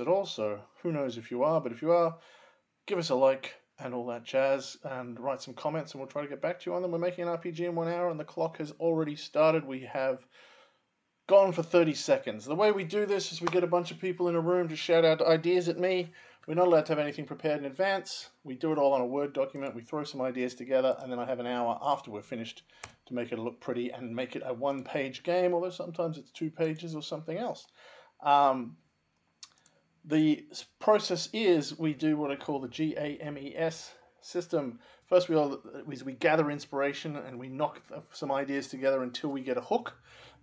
at all, so who knows if you are, but if you are, give us a like and all that jazz and write some comments and we'll try to get back to you on them. We're making an RPG in 1 hour and the clock has already started. We have gone for 30 seconds. The way we do this is we get a bunch of people in a room to shout out ideas at me. We're not allowed to have anything prepared in advance. We do it all on a Word document. We throw some ideas together, and then I have an hour after we're finished to make it look pretty and make it a one-page game, although sometimes it's 2 pages or something else. The process is we do what I call the GAMES system. First, we gather inspiration and we knock some ideas together until we get a hook.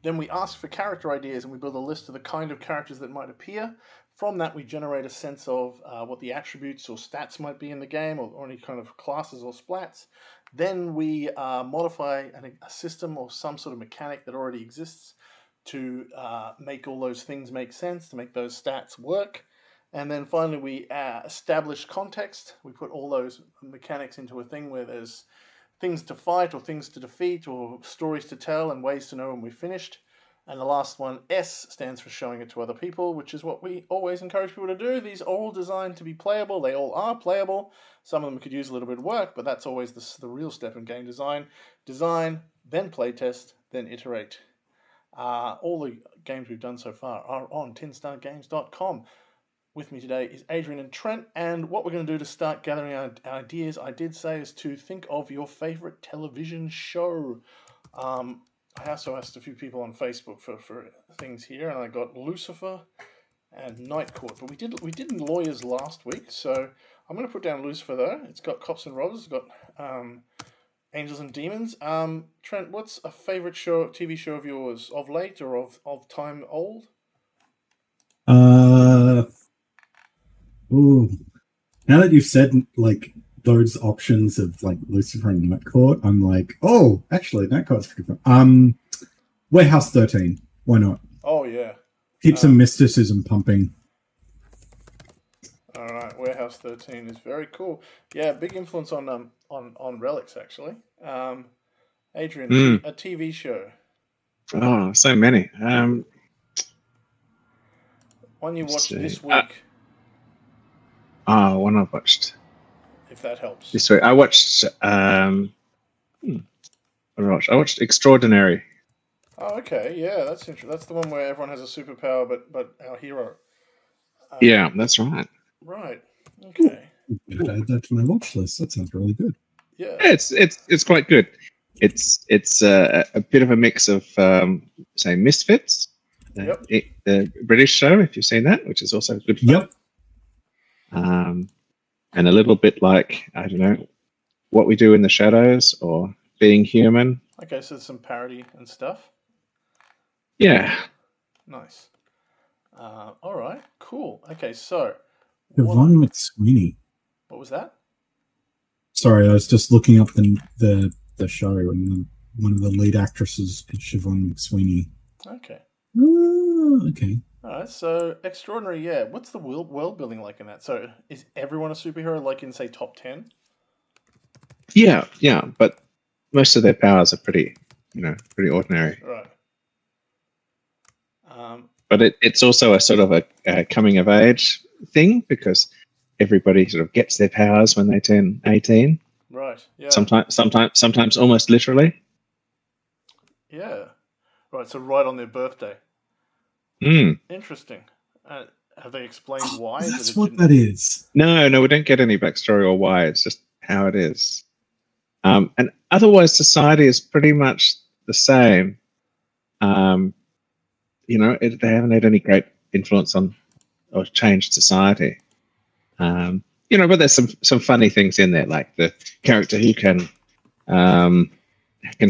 Then we ask for character ideas and we build a list of the kind of characters that might appear. From that, we generate a sense of what the attributes or stats might be in the game, or any kind of classes or splats. Then we modify a system or some sort of mechanic that already exists to make all those things make sense, to make those stats work. And then finally, we establish context. We put all those mechanics into a thing where there's things to fight or things to defeat or stories to tell and ways to know when we've finished. And the last one, S, stands for showing it to other people, which is what we always encourage people to do. These are all designed to be playable. They all are playable. Some of them could use a little bit of work, but that's always the real step in game design. Design, then playtest, then iterate. All the games we've done so far are on tinstargames.com. With me today is Adrian and Trent, and what we're going to do to start gathering our ideas, I did say, is to think of your favorite television show. I also asked a few people on Facebook for things here, and I got Lucifer and Night Court. But we did Lawyers last week, so I'm going to put down Lucifer though. It's got cops and robbers. It's got angels and demons. Trent, what's a favorite TV show of yours, of late or of time old? Ooh. Now that you've said like those options of like Lucifer and Night Court, I'm like, oh, actually, Night Court's pretty fun. Warehouse 13. Why not? Oh yeah. Keep some mysticism pumping. All right, Warehouse 13 is very cool. Yeah, big influence on Relics actually. Adrian, a TV show. Oh, so many. One you watched this week. One I've watched. If that helps. This week I watched. What did I watch? I watched Extraordinary. Oh, okay. Yeah, that's interesting. That's the one where everyone has a superpower, but our hero. Yeah, that's right. Right. Okay. Add that to my watch list. That sounds really good. Yeah. It's quite good. It's a bit of a mix of say Misfits, the British show, if you've seen that, which is also good fun. Yep. And a little bit like, I don't know, What We Do in the Shadows or Being Human. Okay, so there's some parody and stuff. Yeah. Nice. All right. Cool. Okay, so Yvonne McSweeney. What was that? Sorry, I was just looking up the show, and one of the lead actresses is Siobhan McSweeney. Okay. Okay. All right, so Extraordinary, yeah. What's the world building like in that? So is everyone a superhero, like in, say, top 10? Yeah, but most of their powers are pretty ordinary. Right. But it's also a sort of a coming of age thing, because everybody sort of gets their powers when they turn 18. Right. Yeah. Sometimes almost literally. Yeah. Right. So right on their birthday. Interesting. Have they explained why? That's what that is. No, we don't get any backstory or why. It's just how it is. And otherwise, society is pretty much the same. They haven't had any great influence on or changed society. But there's some funny things in there, like the character who can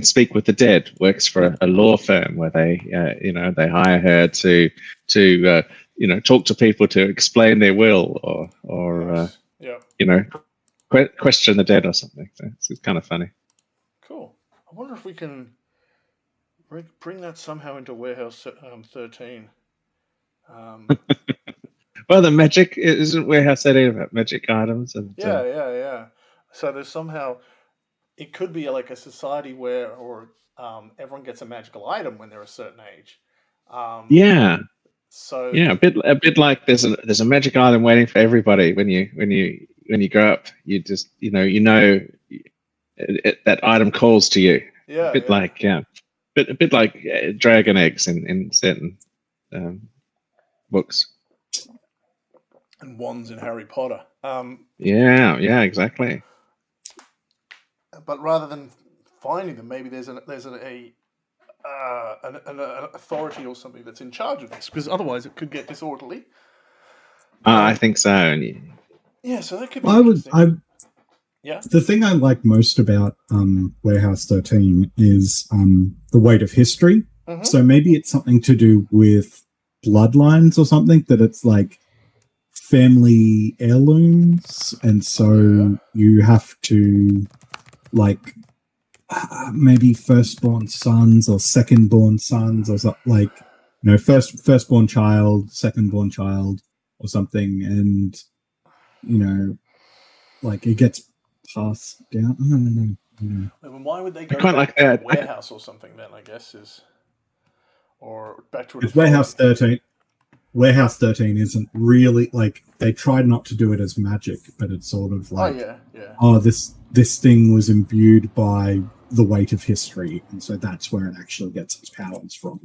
speak with the dead works for a law firm where they hire her to talk to people to explain their will or question the dead or something. So it's kind of funny. Cool. I wonder if we can bring that somehow into Warehouse 13. Well, the magic isn't Warehouse 13 about magic items and yeah. So there's somehow it could be like a society where everyone gets a magical item when they're a certain age. Yeah. So Yeah, a bit like there's a magic island waiting for everybody when you grow up. You just that item calls to you. yeah, A bit yeah. like a bit like dragon eggs in certain books. And wands in Harry Potter. Yeah, exactly. But rather than finding them, maybe there's an authority or something that's in charge of this, because otherwise it could get disorderly. I think so. And Yeah, so that could be I would. interesting. Yeah. The thing I like most about Warehouse 13 is the weight of history. Mhm. So maybe it's something to do with bloodlines or something, that it's like family heirlooms, and so you have to like maybe firstborn sons or secondborn sons or something, like firstborn child, secondborn child or something, and like it gets passed down. I don't know. Then why would they go quite back like to that. the warehouse or something then? I guess or back to an It's Warehouse authority? 13. Warehouse 13 isn't really like, they tried not to do it as magic, but it's sort of like, this thing was imbued by the weight of history, and so that's where it actually gets its powers from.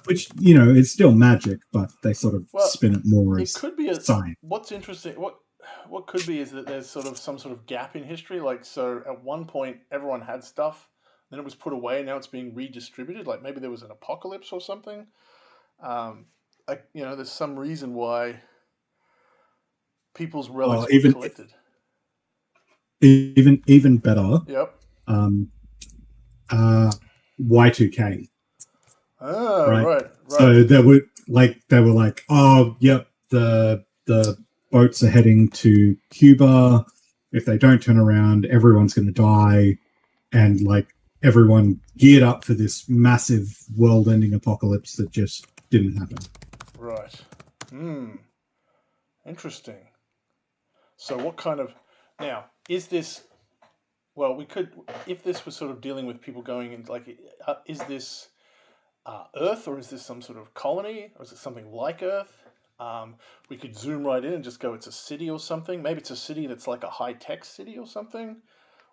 Which, it's still magic, but they sort of spin it more as could be science. What's interesting, what could be is that there's sort of some sort of gap in history. Like, so at one point everyone had stuff, then it was put away, now it's being redistributed. Like maybe there was an apocalypse or something. There's some reason why people's relics were collected. Even better. Yep. Y2K. Oh, right. So they were like, oh, yep, the boats are heading to Cuba. If they don't turn around, everyone's going to die, and like everyone geared up for this massive world-ending apocalypse that just didn't happen. Right. Interesting. So what kind of... Now, is this... Well, we could... If this was sort of dealing with people going in, like, is this Earth, or is this some sort of colony? Or is it something like Earth? We could zoom right in and just go, it's a city or something. Maybe it's a city that's like a high-tech city or something.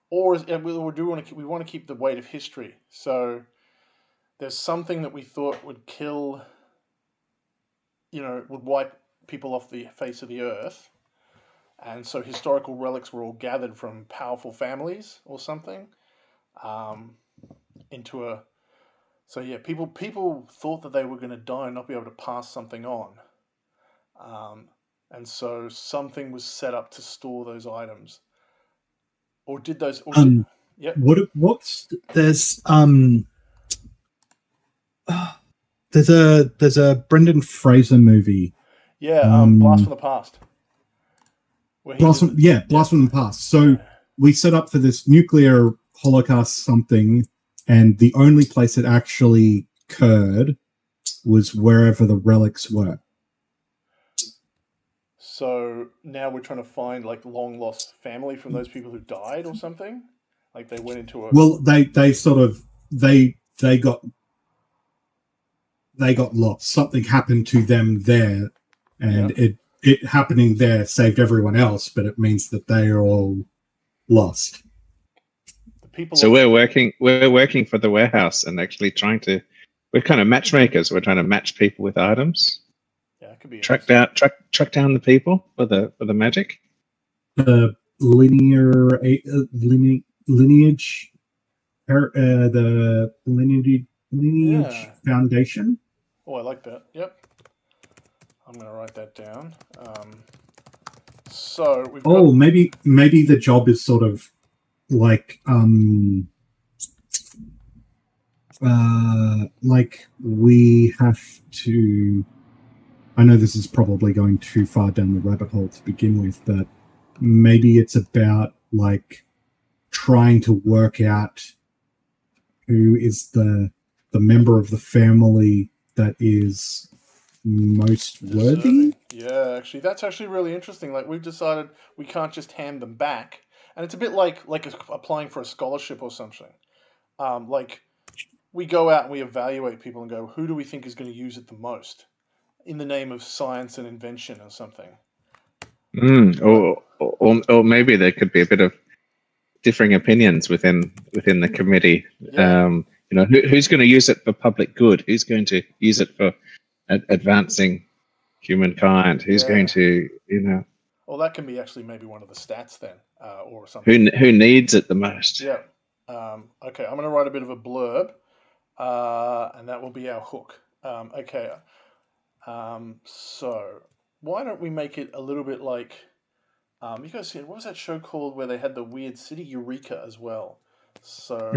Or we want to keep the weight of history. So there's something that we thought would kill... would wipe people off the face of the earth. And so historical relics were all gathered from powerful families or something. People thought that they were going to die and not be able to pass something on. And so something was set up to store those items. Or did those... Yep. There's a Brendan Fraser movie. Yeah, Blast from the Past. Blast from the Past. So we set up for this nuclear holocaust something, and the only place it actually occurred was wherever the relics were. So now we're trying to find like long lost family from those people who died or something. Like they went into a... Well, they got lost. Something happened to them there, and it happening there saved everyone else, but it means that they are all lost. So we're working for the warehouse and actually we're kind of matchmakers. We're trying to match people with items. Yeah, it could be track down the people for the magic. The lineage, the lineage foundation. Oh, I like that. Yep. I'm going to write that down. So we've got... maybe the job is sort of like we have to... I know this is probably going too far down the rabbit hole to begin with, but maybe it's about like trying to work out who is the member of the family that is most worthy. Yeah, actually, that's actually really interesting. Like, we've decided we can't just hand them back, and it's a bit like applying for a scholarship or something. Like, we go out and we evaluate people and go, who do we think is going to use it the most in the name of science and invention or something? Or maybe there could be a bit of differing opinions within the committee. Yeah. Who's going to use it for public good? Who's going to use it for advancing humankind? Who's going to, Well, that can be actually maybe one of the stats then, or something. who needs it the most? Yeah. Okay, I'm going to write a bit of a blurb, and that will be our hook. Okay. So why don't we make it a little bit like, you guys see, what was that show called where they had the weird city? Eureka as well. So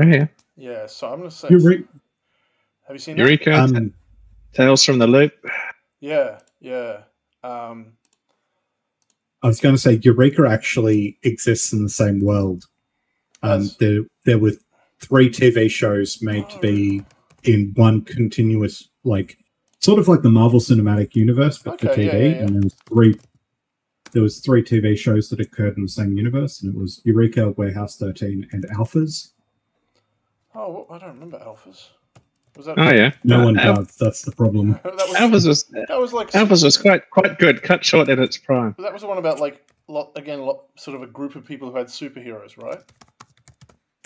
Yeah. So I'm going to say, Eureka. have you seen Eureka, that? Tales from the Loop. Yeah. I was going to say Eureka actually exists in the same world. There were 3 TV shows made to be in one continuous, like sort of like the Marvel Cinematic Universe, but for TV. Yeah. And there was 3 TV shows that occurred in the same universe, and it was Eureka, Warehouse 13, and Alphas. Oh, I don't remember Alphas. Was that? Oh yeah, no one does. That's the problem. Alphas was quite good. Cut short at its prime. That was the one about sort of a group of people who had superheroes, right?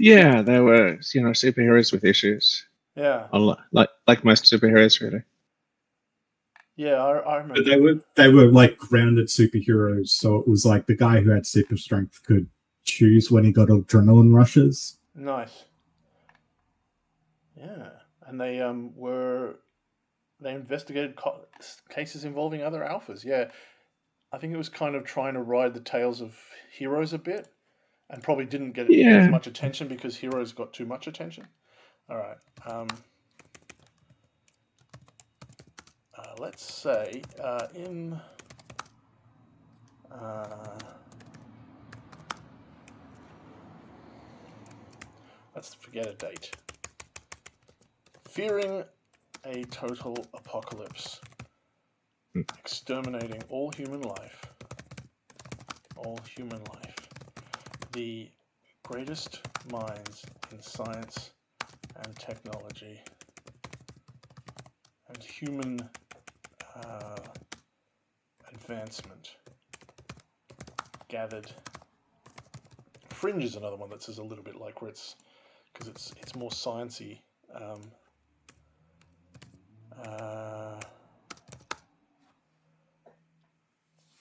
Yeah, they were superheroes with issues. Yeah, like most superheroes, really. Yeah, I remember. But they were like grounded superheroes, so it was like the guy who had super strength could choose when he got adrenaline rushes. Nice. Yeah, and they investigated cases involving other alphas. Yeah, I think it was kind of trying to ride the tails of Heroes a bit, and probably didn't get as much attention because Heroes got too much attention. All right. Let's say let's forget a date. Fearing a total apocalypse, exterminating all human life. The greatest minds in science and technology and human advancement gathered. Fringe is another one that's a little bit like where it's more sciencey.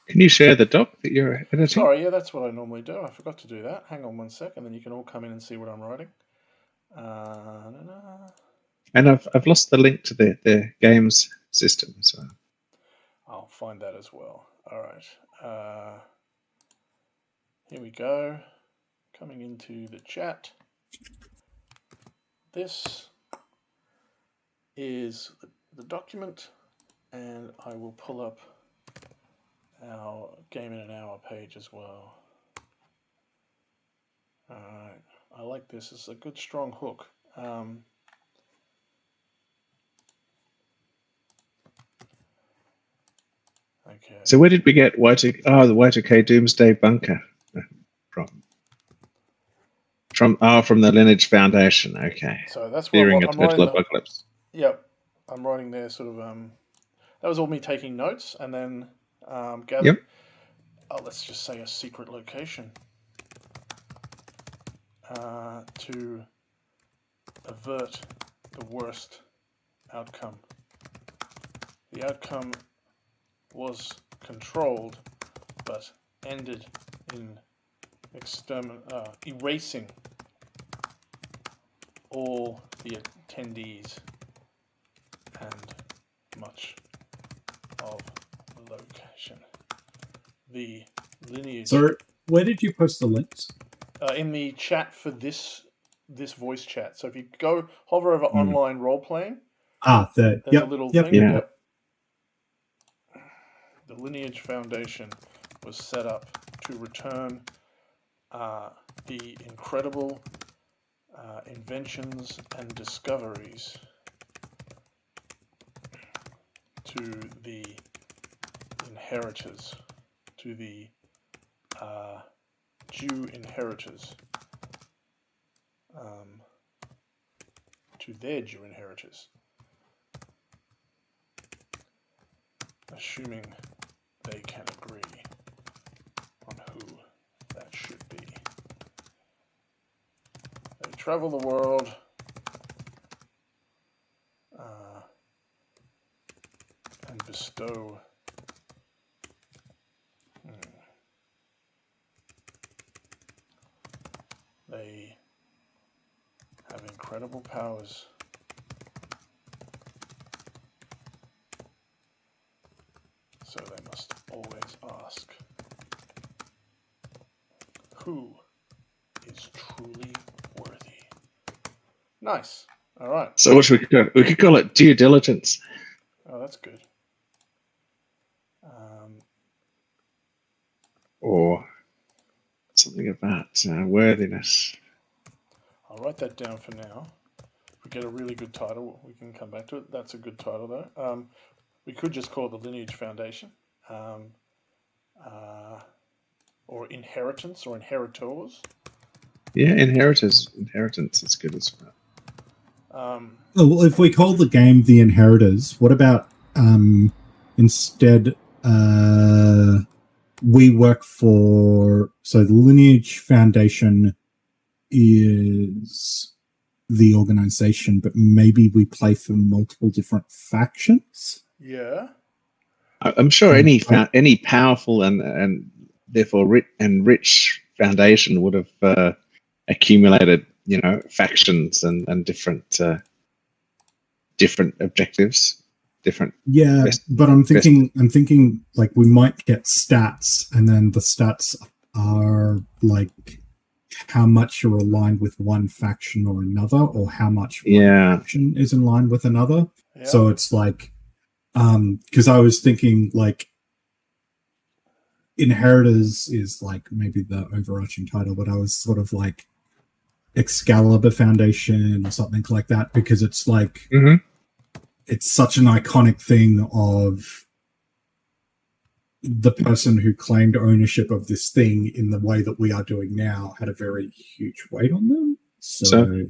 Can you share the doc that you're editing? Sorry, yeah, that's what I normally do. I forgot to do that. Hang on 1 second, then you can all come in and see what I'm writing. And I've lost the link to the games system, so I'll find that as well. All right. Here we go. Coming into the chat. This is the document, and I will pull up our Game in an Hour page as well. All right. I like this. It's a good, strong hook. Okay. So where did we get Y2? Oh, the Y2K Doomsday Bunker from the Lineage Foundation. Okay. So that's what Fearing a I'm total writing. apocalypse. Yep, I'm writing there. Sort of. That was all me taking notes, and then gather. Yep. Oh, let's just say a secret location to avert the worst outcome. The outcome was controlled, but ended in erasing all the attendees and much of the location. The lineage. So, where did you post the links? In the chat for this voice chat. So if you go hover over online role playing, there's a little thing. Yeah. The Lineage Foundation was set up to return the incredible inventions and discoveries to the inheritors, to the Jew inheritors, to their due inheritors, assuming they can agree on who that should be. They travel the world and bestow they have incredible powers. So they must always ask, who is truly worthy? Nice. All right. So what should we call it? We could call it due diligence. Oh, that's good. Or something about worthiness. I'll write that down for now. If we get a really good title, we can come back to it. That's a good title, though. We could just call it the Lineage Foundation, or Inheritance, or Inheritors. Yeah, inheritance is good as well. Well, if we call the game The Inheritors, what about instead we work for... So the Lineage Foundation is the organization, but maybe we play for multiple different factions? Yeah. I'm sure any powerful and therefore rich foundation would have accumulated, factions and different objectives, different. Yeah, but I'm thinking like we might get stats, and then the stats are like how much you're aligned with one faction or another, or how much one faction is in line with another. Yeah. So it's like, because I was thinking like Inheritors is like maybe the overarching title, but I was sort of like Excalibur Foundation or something like that, because it's like it's such an iconic thing of the person who claimed ownership of this thing in the way that we are doing now had a very huge weight on them.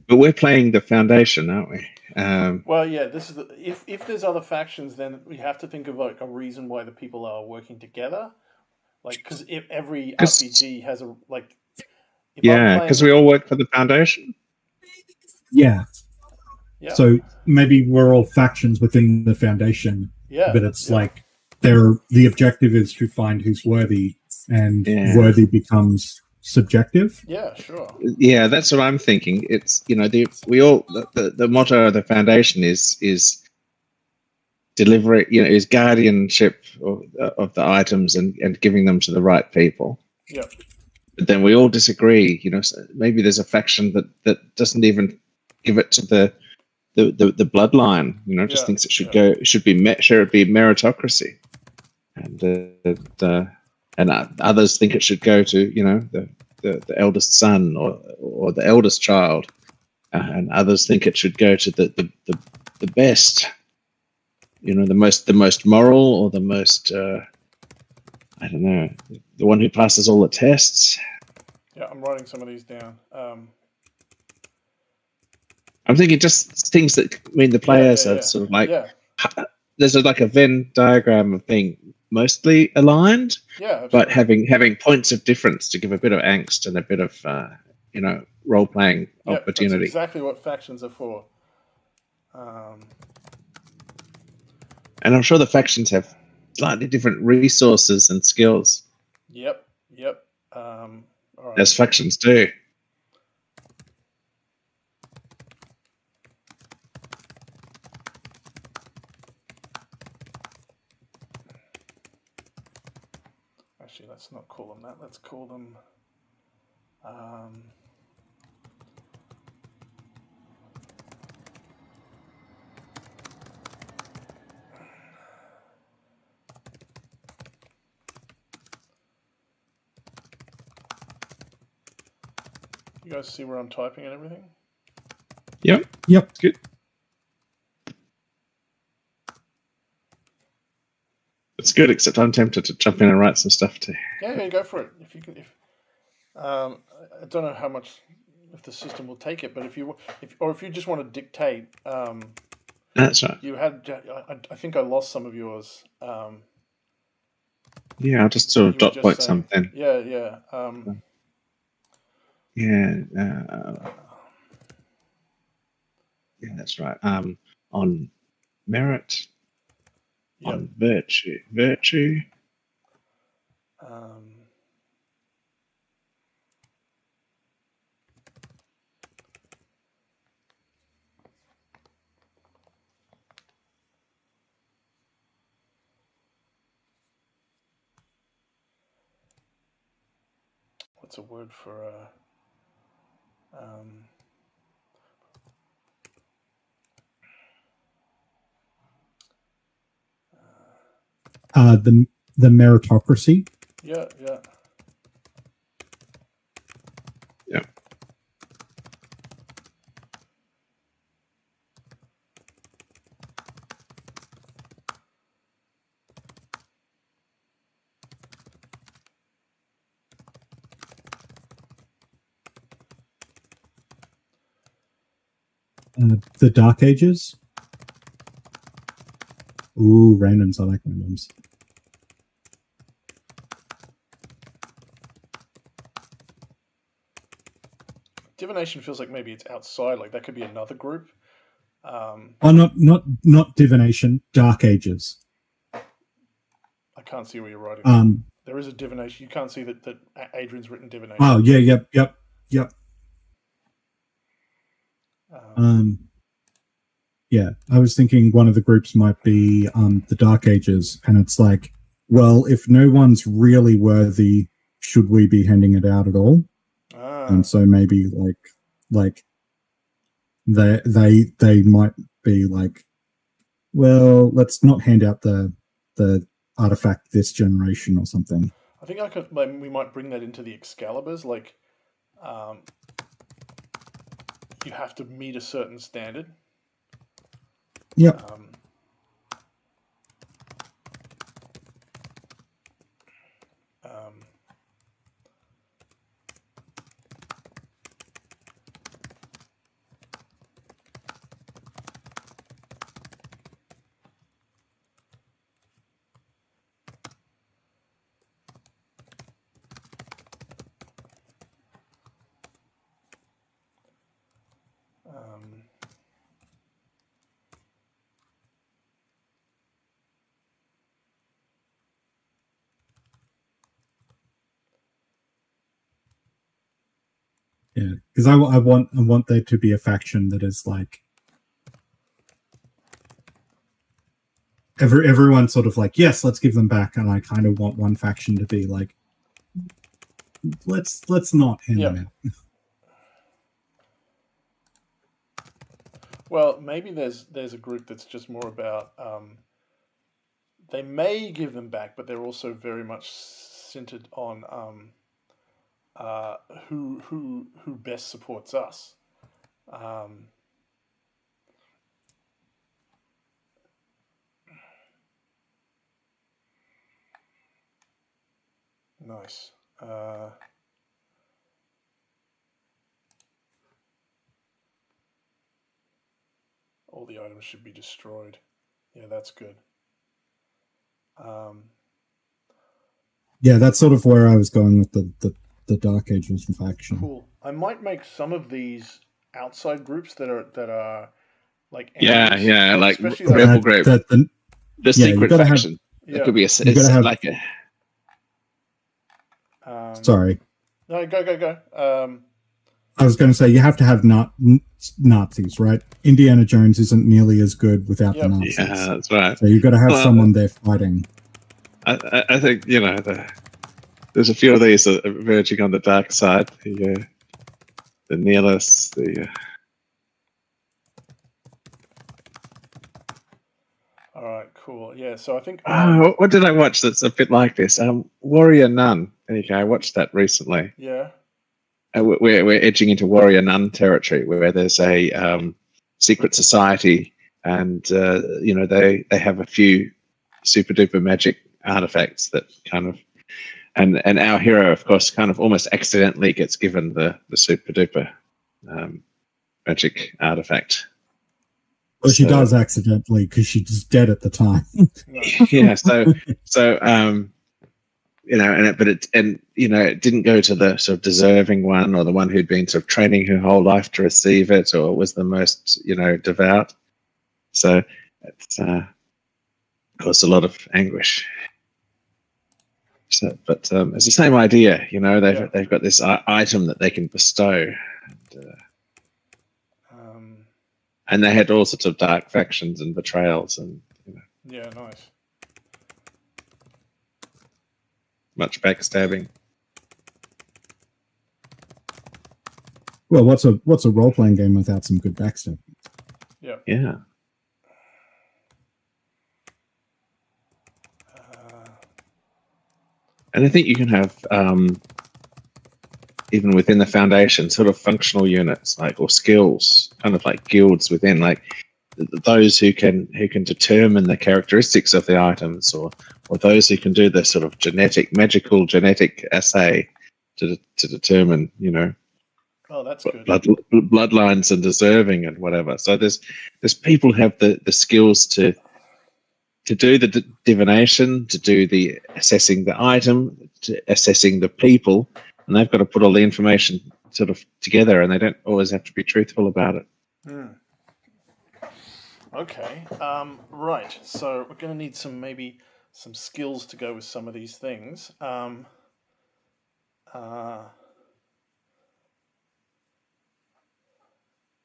But we're playing the Foundation, aren't we? Well, yeah. This is if there's other factions, then we have to think of like a reason why the people are working together. Like, because if every RPG has a like. Yeah, because we all work for the Foundation. Yeah. So maybe we're all factions within the Foundation. Yeah. But it's like the objective is to find who's worthy, and worthy becomes subjective. Yeah, sure. Yeah, that's what I'm thinking. It's the motto of the Foundation is delivery. Is guardianship of the items and giving them to the right people. Yeah. But then we all disagree. So maybe there's a faction that doesn't even give it to the bloodline. Just thinks it should go. It should be meritocracy, and others think it should go to the eldest son or the eldest child, and others think it should go to the best. The most moral, or the most I don't know, the one who passes all the tests. Yeah, I'm writing some of these down. I'm thinking just things that mean the players are sort of like. There's like a Venn diagram of being mostly aligned, but having points of difference to give a bit of angst and a bit of role playing opportunity. That's exactly what factions are for. And I'm sure the factions have slightly different resources and skills. Yep. All right. As factions do. Actually, let's not call them that. Let's call them. You guys see where I'm typing and everything? Yep. Yep. Good. It's good, except I'm tempted to jump in and write some stuff too. Yeah, go for it. If you can. I don't know how much if the system will take it. But if you just want to dictate, That's right. you had. I think I lost some of yours. Yeah, I'll just sort You of were dot just point saying. something. Yeah, yeah. Yeah, yeah, that's right. On merit, Yep. on virtue. What's a word for the meritocracy. yeah, yeah. Yeah. The Dark Ages. Ooh, randoms. I like randoms. Divination feels like maybe it's outside. Like that could be another group. Not divination. Dark Ages. I can't see where you're writing. There is a divination. You can't see that Adrian's written divination. Oh yeah, yep. Yeah, I was thinking one of the groups might be the Dark Ages, and it's like, well, if no one's really worthy, should we be handing it out at all? And so maybe like they might be like, well, let's not hand out the artifact this generation or something. I think we might bring that into the Excaliburs. Like, you have to meet a certain standard. Yep. Yeah, because I want there to be a faction that is like everyone's sort of like, yes, let's give them back, and I kind of want one faction to be like, let's not hand them out. Well, maybe there's a group that's just more about they may give them back, but they're also very much centered on who best supports us. Nice. All the items should be destroyed. Yeah, that's good. Yeah, that's sort of where I was going with the Dark Ages faction. Cool. I might make some of these outside groups that are like enemies, yeah, like Rebel Group, the secret faction. It could be it's like a. Sorry. No, go. I was going to say you have to have Nazis, right? Indiana Jones isn't nearly as good without the Nazis. Yeah, that's right. So you've got to have someone there fighting. I think there's a few of these that are verging on the dark side. The nihilists, All right, cool. Yeah, so I think. What did I watch that's a bit like this? Warrior Nun. There you go. I watched that recently. Yeah. We're edging into Warrior Nun territory, where there's a secret society, and they have a few super duper magic artifacts that kind of, and our hero, of course, kind of almost accidentally gets given the super duper magic artifact. Well, she So- does accidentally because she's dead at the time. No. Yeah, so it didn't go to the sort of deserving one or the one who'd been sort of training her whole life to receive it or was the most devout. So it's caused a lot of anguish. So, but it's the same idea, they've got this item that they can bestow, and they had all sorts of dark factions and betrayals and Yeah, nice. much backstabbing. Well, what's a role playing game without some good backstabbing? Yeah. Yeah. And I think you can have, even within the Foundation, sort of functional units, or skills, kind of like guilds within, those who can determine the characteristics of the items, or those who can do the sort of magical genetic assay to determine, Oh, that's good. bloodlines and deserving and whatever. So there's people who have the skills to do the divination, to do the assessing the item, to assessing the people, and they've got to put all the information sort of together, and they don't always have to be truthful about it. Okay. Right. So we're going to need maybe some skills to go with some of these things.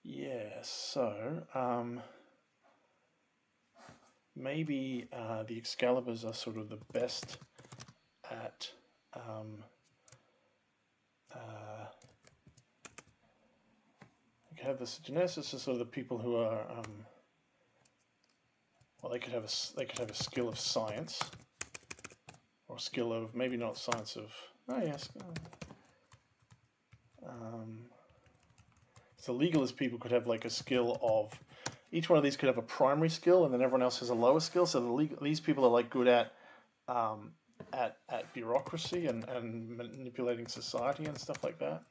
Yeah. So maybe the Excaliburs are sort of the best at. You have this Geneticists are sort of the people who are. Well, they could have a skill of science, or a skill of maybe not science of. Oh yes. So legalist people could have a skill of. Each one of these could have a primary skill, and then everyone else has a lower skill. So these people are good at bureaucracy and manipulating society and stuff like that.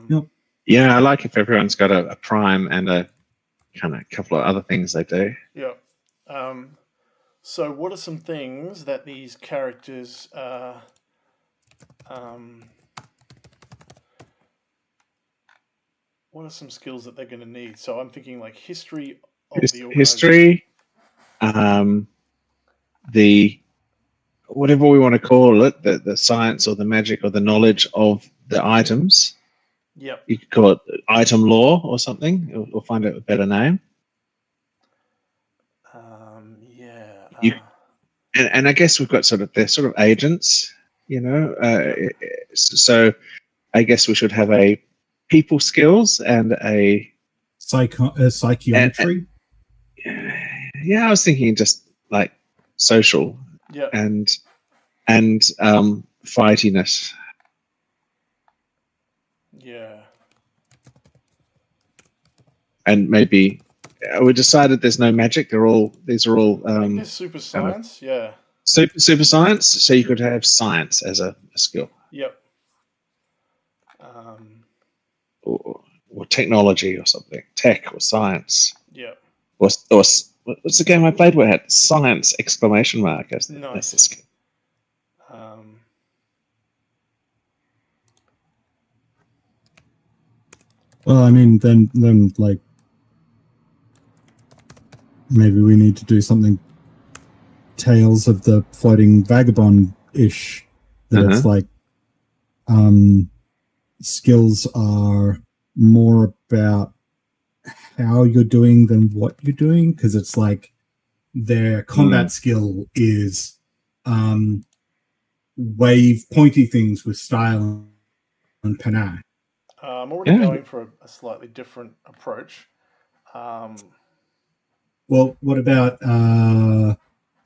Yep. Yeah, I like if everyone's got a prime and a kind of couple of other things they do. Yeah. So what are some things that these characters what are some skills that they're going to need? So I'm thinking history of the organization. History, the whatever we want to call it, the science or the magic or the knowledge of the items. Yep. You could call it item law or something. We'll find out a better name. Yeah. And I guess we've got they're sort of agents, so I guess we should have a people skills and a psychometry. Yeah, I was thinking just social. Yep. And fightiness. Yeah. And maybe we decided there's no magic. These are all there's super science. Yeah. Super science. So you could have science as a skill. Yep. Or technology or something. Tech or science. Yep. Or what's the game I played where it had science exclamation mark? That's the skill. Well, I mean, then maybe we need to do something Tales of the Floating Vagabond-ish. That it's skills are more about how you're doing than what you're doing, because it's their combat skill is wave pointy things with style and panache. I'm already going for a slightly different approach. Well, what about I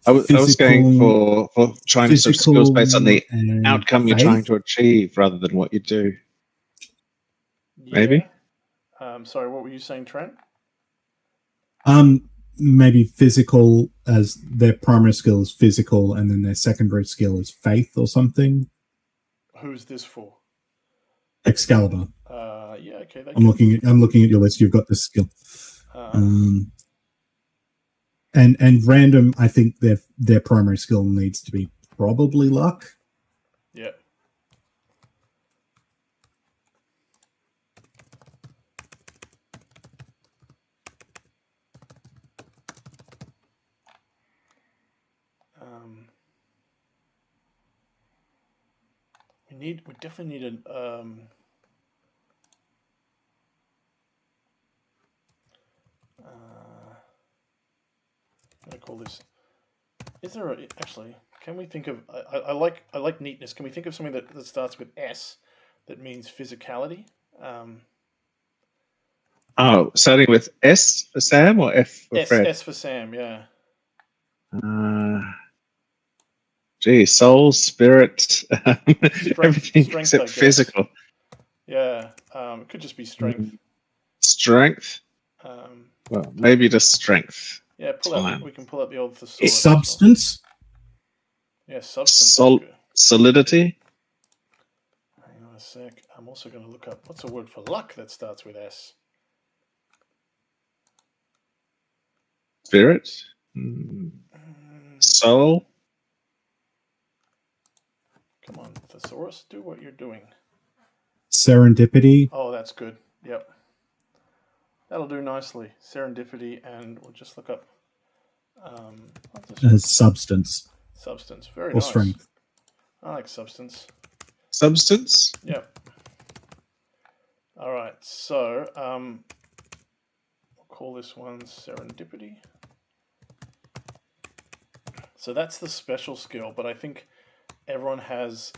was going for trying to sort of skills based on the outcome you're trying to achieve rather than what you do. Yeah. Maybe. Sorry, what were you saying, Trent? Maybe physical, as their primary skill is physical, and then their secondary skill is faith or something. Who's this for? Excalibur. Yeah, okay. I'm looking at your list. You've got this skill. And random. I think their primary skill needs to be probably luck. Yeah. We definitely need an I'm gonna call this. Is there actually? Can we think of? I like neatness. Can we think of something that starts with S, that means physicality? Oh, starting with S for Sam or F for Fred? S for Sam. Yeah. Soul, spirit, everything strength, except physical. Yeah, it could just be strength. Strength. Well, maybe just strength. Yeah, we can pull up the old thesaurus. Substance. Yeah, substance. Solidity. Hang on a sec. I'm also going to look up what's a word for luck that starts with S. Spirit. Soul. Come on, thesaurus, do what you're doing. Serendipity. Oh, that's good. Yep. That'll do nicely. Serendipity, and we'll just look up substance. Substance. Very or nice. Strength. I like substance. Substance? Yep. All right, so we'll call this one serendipity. So that's the special skill, but I think everyone has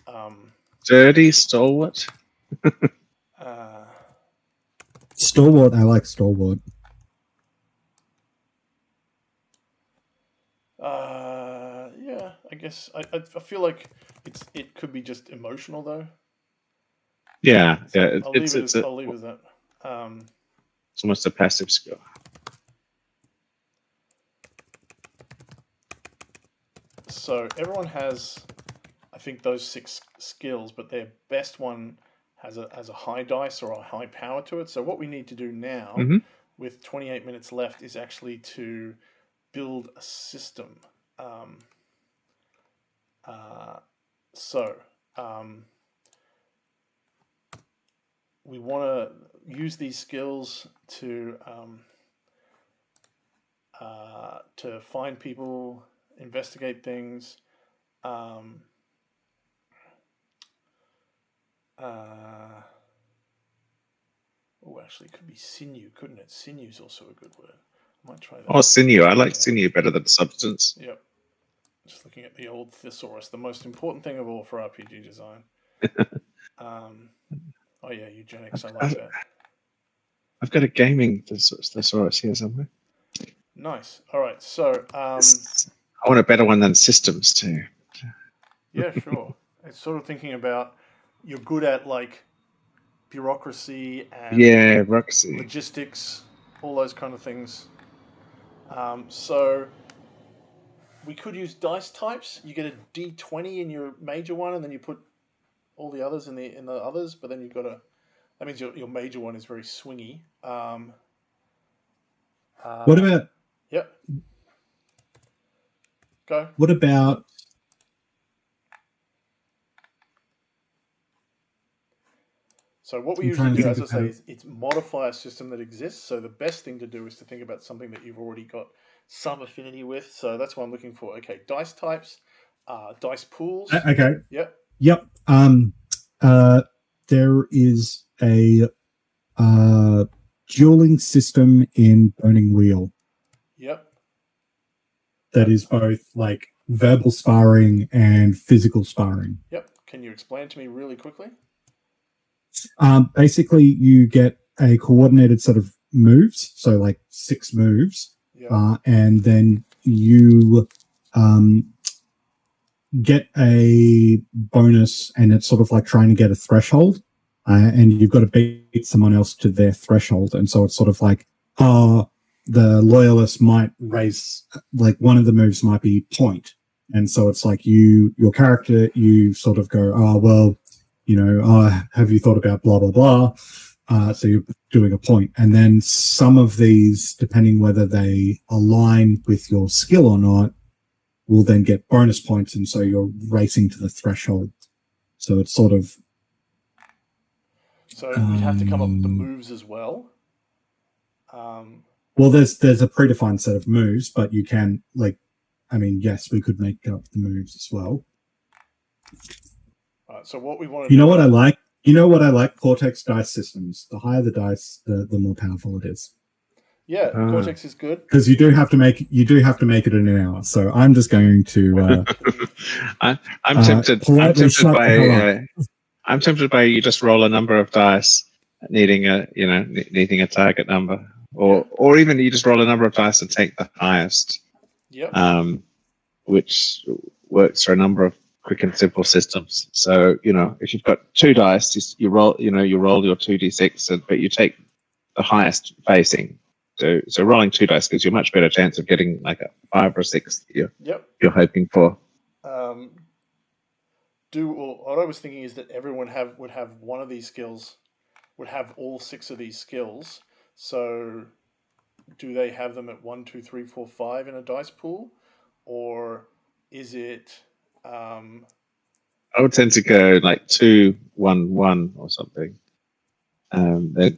Dirty, stalwart. Stalwart. I like stalwart. Yeah, I guess I feel like it could be just emotional though. Yeah, so yeah. I'll leave it as that. It's almost a passive skill. So everyone has, I think, those 6 skills, but their best one has a high dice or a high power to it. So what we need to do now, with 28 minutes left, is actually to build a system. We want to use these skills to find people, investigate things. Actually, it could be sinew, couldn't it? Sinew is also a good word. I might try that. Oh, sinew. I like sinew better than substance. Yep. Just looking at the old thesaurus, the most important thing of all for RPG design. Oh yeah, eugenics. I like that. I've got a gaming thesaurus here somewhere. Nice. All right. So I want a better one than systems too. Yeah, sure. It's sort of thinking about you're good at like bureaucracy and bureaucracy, logistics, all those kind of things. So we could use dice types. You get a D20 in your major one, and then you put all the others in the others. But then you've got that means your major one is very swingy. What about? Yep. Go. What about? So what we usually do, as I say, is it's modify a system that exists. So the best thing to do is to think about something that you've already got some affinity with. So that's what I'm looking for. Okay, dice types, dice pools. Okay. Yep. There is a dueling system in Burning Wheel. Yep. That is both like verbal sparring and physical sparring. Yep. Can you explain it to me really quickly? Basically, you get a coordinated set of moves, so like 6 moves, and then you get a bonus, and it's sort of like trying to get a threshold, and you've got to beat someone else to their threshold, and so it's sort of like, the loyalist might raise, like one of the moves might be point, and so it's like your character, you sort of go, have you thought about blah blah blah? So you're doing a point, and then some of these, depending whether they align with your skill or not, will then get bonus points, and so you're racing to the threshold. So it's sort of. So we'd have to come up with the moves as well. Well, there's a predefined set of moves, but you can yes, we could make up the moves as well. So what we want to what I like? Cortex dice systems. The higher the dice, the more powerful it is. Yeah, Cortex is good because you do have to make it in an hour. So I'm just going to. I'm tempted. I'm tempted by you just roll a number of dice, needing a target number, or even you just roll a number of dice and take the highest. Yep. Which works for a number of quick and simple systems. So if you've got 2 dice, you roll your 2d6, but you take the highest facing. So rolling 2 dice gives you a much better chance of getting like a 5 or 6 you're hoping for. What I was thinking is that everyone would have one of these skills, would have all 6 of these skills. So do they have them at 1, 2, 3, 4, 5 in a dice pool, or is it? I would tend to go like 2, 1, 1 or something. So that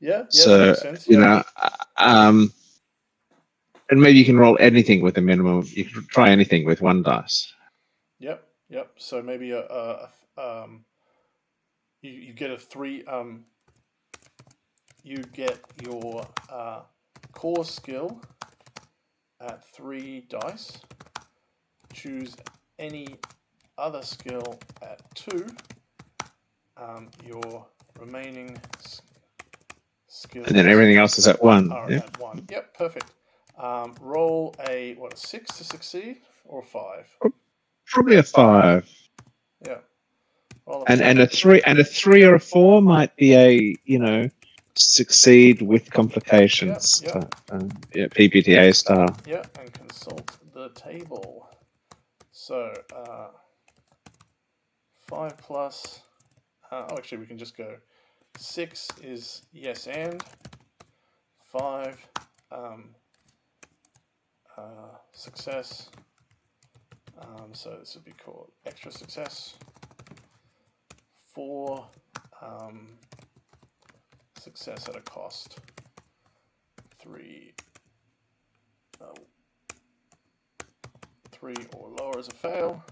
makes sense. and maybe you can roll anything with a minimum. You can try anything with 1 dice. Yep. So maybe you get a 3. You get your core skill at 3 dice. Choose any other skill at 2. Your remaining skills. And then everything else is at 1. At 1. Yep, perfect. Roll a 6 to succeed, or a 5? Probably a 5. Yeah. And a 3 or a 4 might be a succeed with complications. PBTA style. Yeah, and consult the table. So 5 plus. Actually, we can just go. 6 is yes and 5 success. So this would be called extra success. 4 success at a cost. 3 or lower is a fail.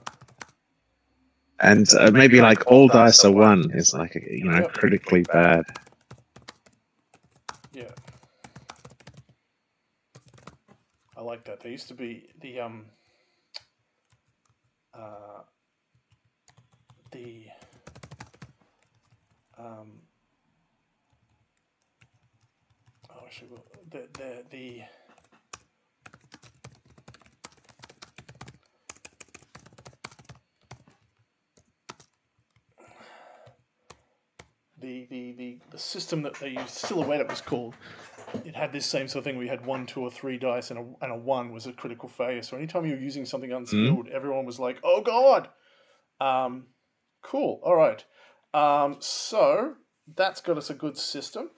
And maybe like all dice are 1 is like critically bad. Yeah, I like that. There used to be the the system that they used, Silhouette it was called, it had this same sort of thing. We had 1, 2, or 3 dice, and a 1 was a critical failure. So anytime you were using something unskilled, everyone was like, "Oh God!" Cool. All right. So that's got us a good system.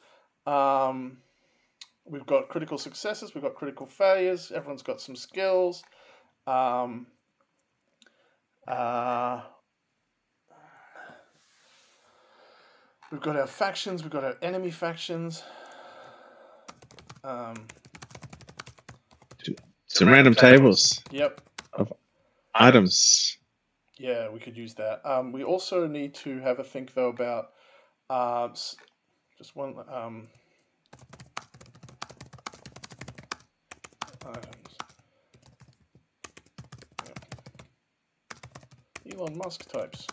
We've got critical successes. We've got critical failures. Everyone's got some skills. We've got our factions. We've got our enemy factions. Some random tables. Yep. Of items. Yeah, we could use that. We also need to have a think though about just one items. Yep. Elon Musk types.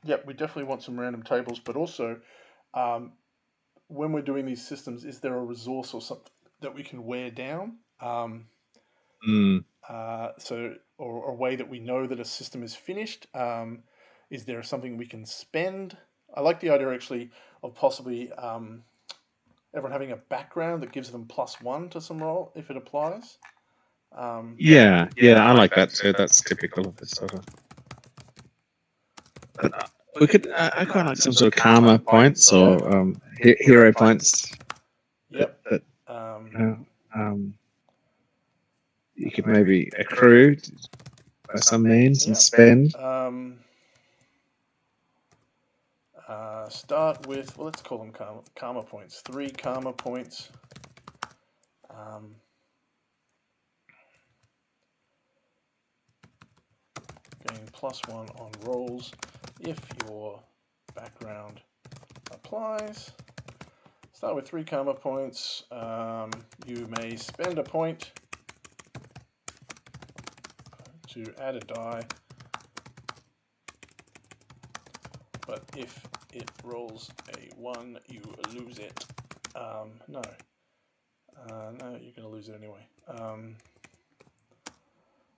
Yep, we definitely want some random tables, but also when we're doing these systems, is there a resource or something that we can wear down? So, or a way that we know that a system is finished? Is there something we can spend? I like the idea actually of possibly everyone having a background that gives them +1 to some roll if it applies. Yeah, I like that too. That's typical of this sort of. But we could. I quite like some sort of karma points or hero points. Yep. That you could maybe accrue by some means and spend. Start with, well, let's call them karma points. 3 karma points. Gain +1 on rolls if your background applies. Start with 3 karma points. You may spend a point to add a die, but if it rolls a 1, you lose it. No, you're going to lose it anyway.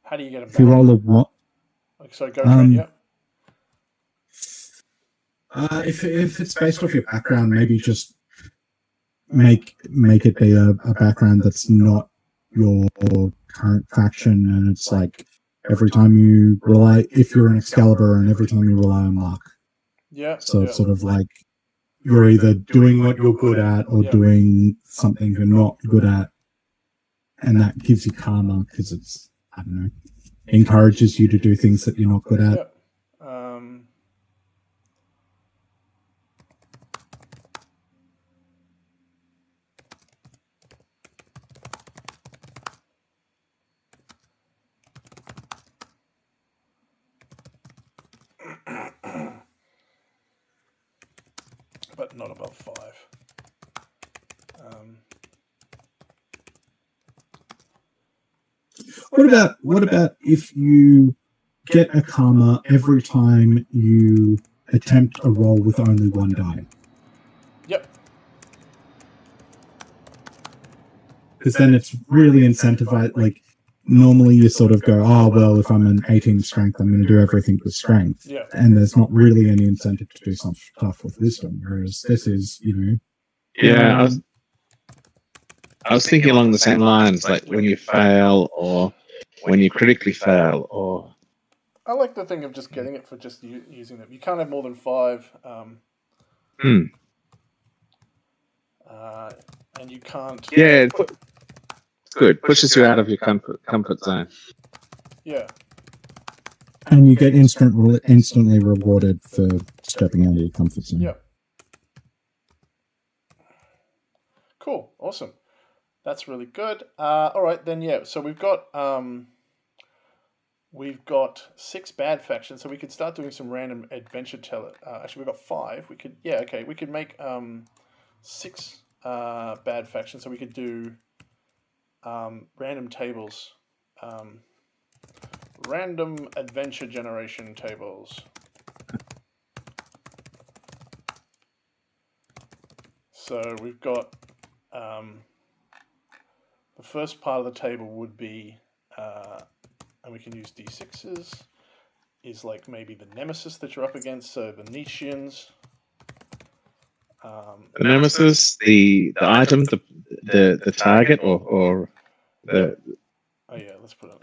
How do you get it back? If you roll a 1, sorry, go for it. Yeah. If it's based off your background, maybe just make it be a background that's not your current faction, and it's like every time you rely, if you're an Excalibur, and every time you rely on luck. Yeah. So it's sort of like you're either doing what you're good at or doing something you're not good at, and that gives you karma because it's, I don't know, encourages you to do things that you're not good at. Yep. But not above 5. What about if you get a karma every time you attempt a roll with only 1 die? Yep. Because then it's really incentivized. Like normally you sort of go, oh well, if I'm an 18 strength, I'm going to do everything with strength. Yeah. And there's not really any incentive to do some stuff with wisdom. Whereas this is, Yeah, I was thinking along the same lines, like when you fail or when you critically fail, or. I like the thing of just getting it for just using them. You can't have more than 5. And you can't. Yeah, good. Pushes you out of your comfort zone. Yeah. And you get instantly rewarded for stepping out of your comfort zone. Yep. Cool. Awesome. That's really good. All right, then, yeah. So we've got 6 bad factions, so we could start doing some random adventure actually, we've got 5. We could, we could make 6 bad factions, so we could do random tables, random adventure generation tables. So we've got the first part of the table would be, and we can use D6s, is like maybe the nemesis that you're up against, so the Nietzscheans. The nemesis, the item, the target, or the. Oh yeah, let's put it.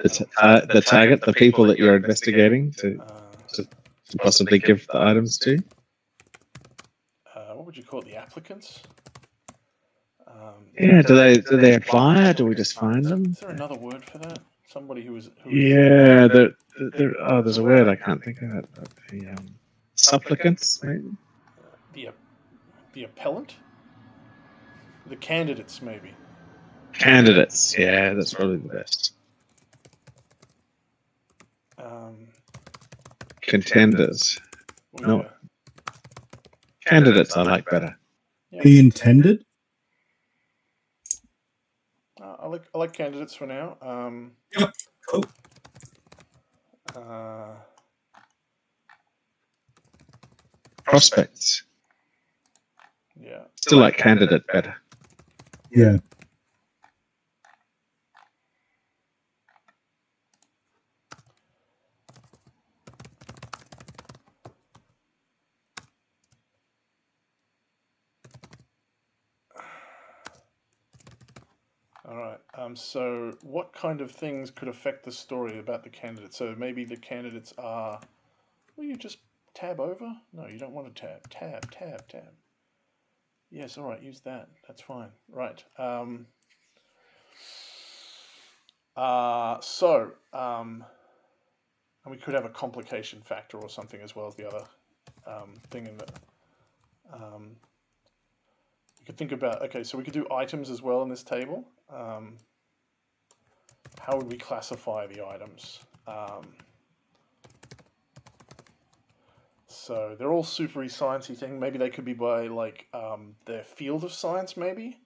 The target, the people that you're investigating to possibly give the items to. What would you call it? The applicants. Yeah, do they apply, or do we just find them? Is there another word for that? Somebody who is. Yeah, there's a word I can't think of it. The supplicants, maybe. The appellant. The candidates, maybe. Candidates, yeah, that's probably the best. Contenders. No. Yeah. Candidates I like better. Yeah. The intended? I like candidates for now. Yep. Cool. Prospects. Yeah. Still like candidate better. Yeah. All right. So what kind of things could affect the story about the candidate? So maybe the candidates are. Will you just tab over? No, you don't want to tab. Tab. Yes, all right. Use that. That's fine. Right. And we could have a complication factor or something as well as the other thing in the. You could think about, okay, so we could do items as well in this table. How would we classify the items? So they're all supery sciencey thing. Maybe they could be by like their field of science, maybe,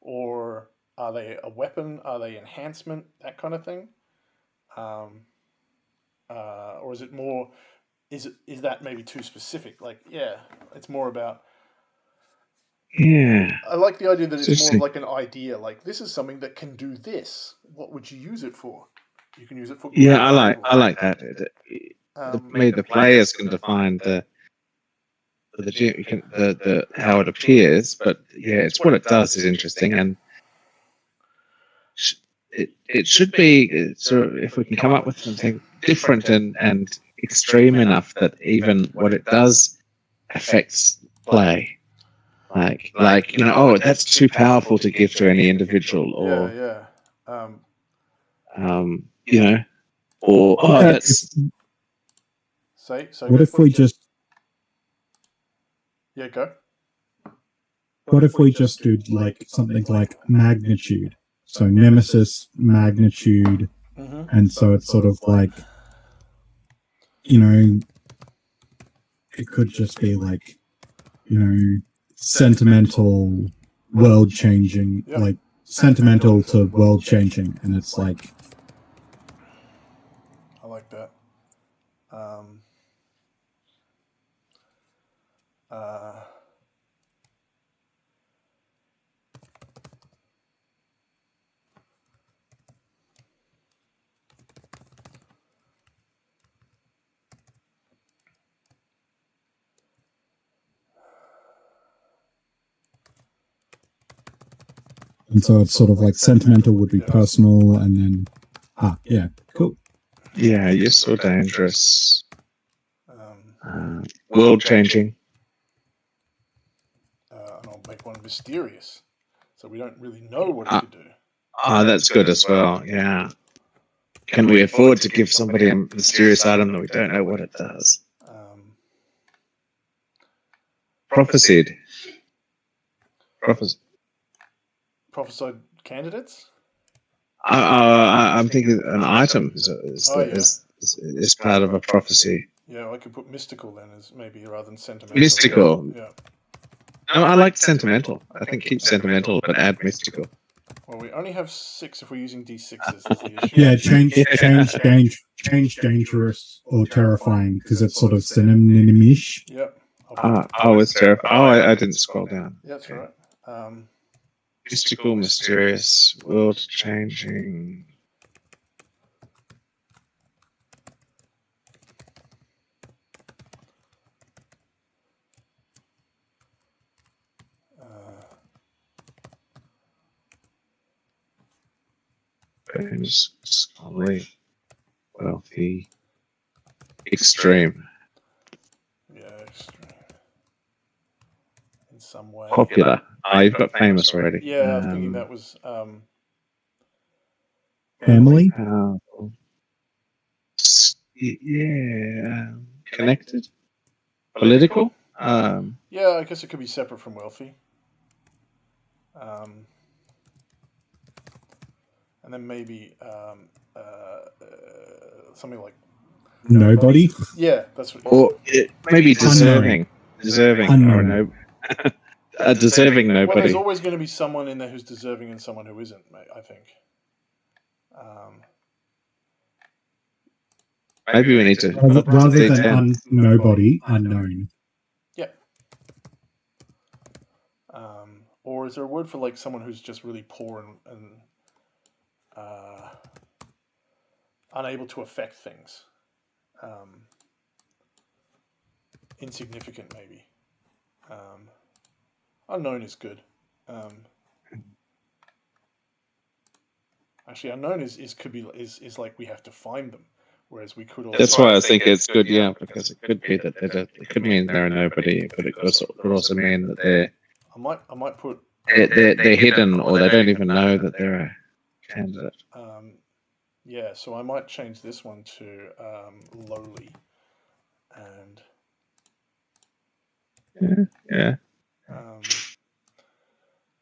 or are they a weapon? Are they enhancement? That kind of thing. Or is it more? Is that maybe too specific? Like, yeah, it's more about. Yeah. I like the idea that it's more Interesting. of like an idea. Like, this is something that can do this. What would you use it for? You can use it for. Yeah, ground I like that. Maybe the players can define the how it appears, but yeah, it's what it does is interesting, and it should be sort of, if we can come up with something different and extreme enough that even what it does affects play. Like oh, that's too powerful to give to any individual, or yeah. or oh, Okay, that's what if we just go. what if we just do like something like magnitude? So nemesis, magnitude, and so it's sort of like, it could just be like, sentimental, world changing, like sentimental to world changing, and it's like. I like that. And so it's sort of like sentimental would be personal, and then yeah, cool. Yeah, you're so dangerous. World changing. And I'll make one mysterious, so we don't really know what it could do. That's good as well. Yeah. Can we afford to give somebody a mysterious item that we don't know what it does? Prophesied. Prophesied candidates. I'm thinking an item is part of a prophecy. Yeah, I could put mystical then as maybe rather than sentimental. Mystical. Yeah. No, I like sentimental. I think keep sentimental, but add mystical. Well, we only have 6 if we're using D6s. Is the issue. Yeah, change dangerous or terrifying, because it's sort of synonymish. Yep. It's terrifying. I didn't scroll down. Yeah, that's right. Mystical, mysterious, world changing. Famous, scholarly, wealthy, extreme. Yeah, extreme. In some way. Popular. You've got famous already. Yeah, I'm thinking that was. Family? Yeah. Connected? Political? Yeah, I guess it could be separate from wealthy. And then maybe something like nobody. Yeah, that's what. Or maybe deserving. Deserving. Or no. A deserving nobody. Well, there's always going to be someone in there who's deserving and someone who isn't, mate, I think. Maybe we need to. Rather than nobody, unknown. Yeah. Or is there a word for like someone who's just really poor and unable to affect things? Insignificant, maybe. Unknown is good. Actually, unknown is like we have to find them, whereas we could also. That's why I think it's good, yeah, because it could be that it could mean they're nobody, but it could also mean that I might put. they're hidden, or they don't even know that they're a candidate. Yeah, so I might change this one to lowly, and Yeah.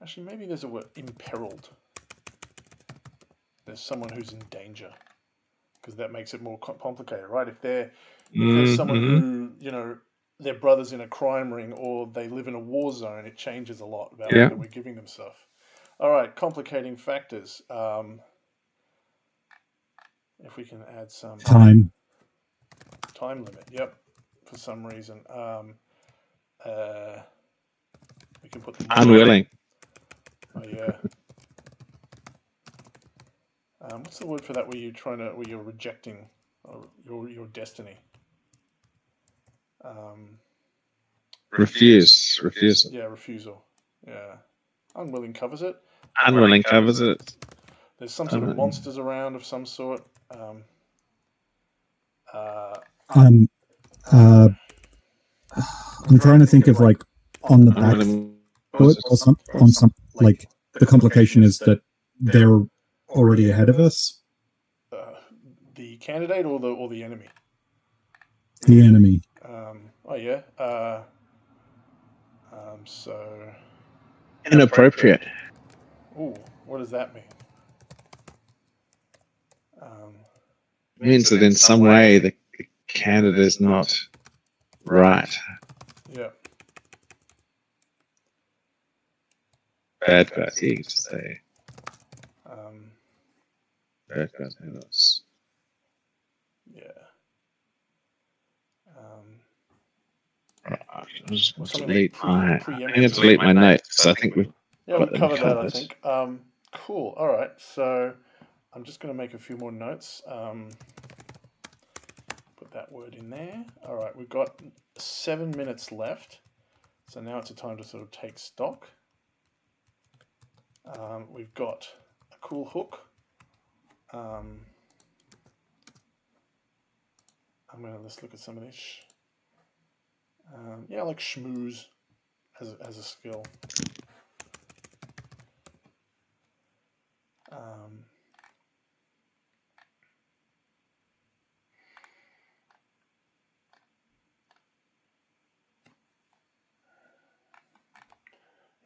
actually, maybe there's a word imperiled. There's someone who's in danger, because that makes it more complicated, right? If there's someone who their brother's in a crime ring or they live in a war zone, it changes a lot about whether we're giving them stuff. All right, complicating factors. If we can add some time limit, yep. For some reason, we can put unwilling. Oh yeah. What's the word for that? Where you're rejecting your destiny. Refusal. Yeah, refusal. Yeah, unwilling covers it. Unwilling covers it. There's some sort of monsters around of some sort. I'm trying to think of like on the back foot or some like the complication is that they're already ahead of us. The candidate or the enemy? The enemy. Oh yeah. So inappropriate. Ooh, what does that mean? It means that in some way the candidate is not right. Yeah. Bad guys, you could say. Bad guys, who else? Yeah. I just want to delete I'm going to delete my notes because I think we've covered that. I think. Cool. All right. So I'm just going to make a few more notes. Put that word in there. All right. We've got 7 minutes left. So now it's a time to sort of take stock. We've got a cool hook. Let's look at some of this. Yeah, I like schmooze as a skill.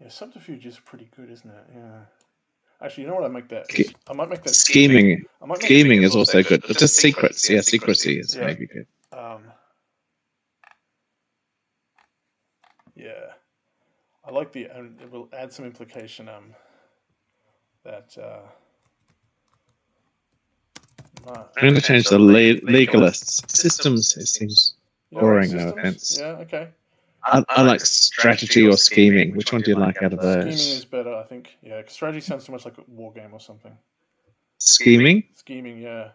Yeah, subterfuge is pretty good, isn't it? Yeah. Actually, you know what? I might make that scheming. Scheming is also good, but just secrets. Yeah, secrecy is maybe good. Yeah, I like the. It will add some implication. That. I'm going to change the legalists. Systems. It seems boring. No offense. Yeah. Okay. I like strategy or scheming. Which one do you like out of those? Scheming is better, I think. Yeah, strategy sounds too much like a war game or something. Scheming? Scheming, yeah.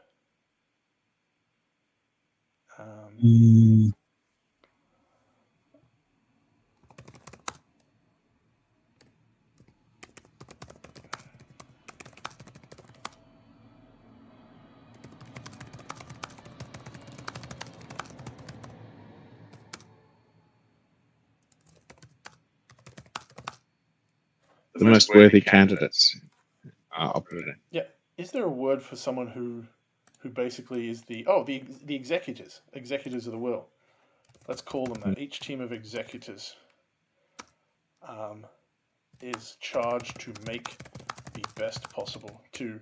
The most worthy candidates. I'll put it in. Yeah. Is there a word for someone who basically is the executors of the will? Let's call them that. Each team of executors is charged to make the best possible, to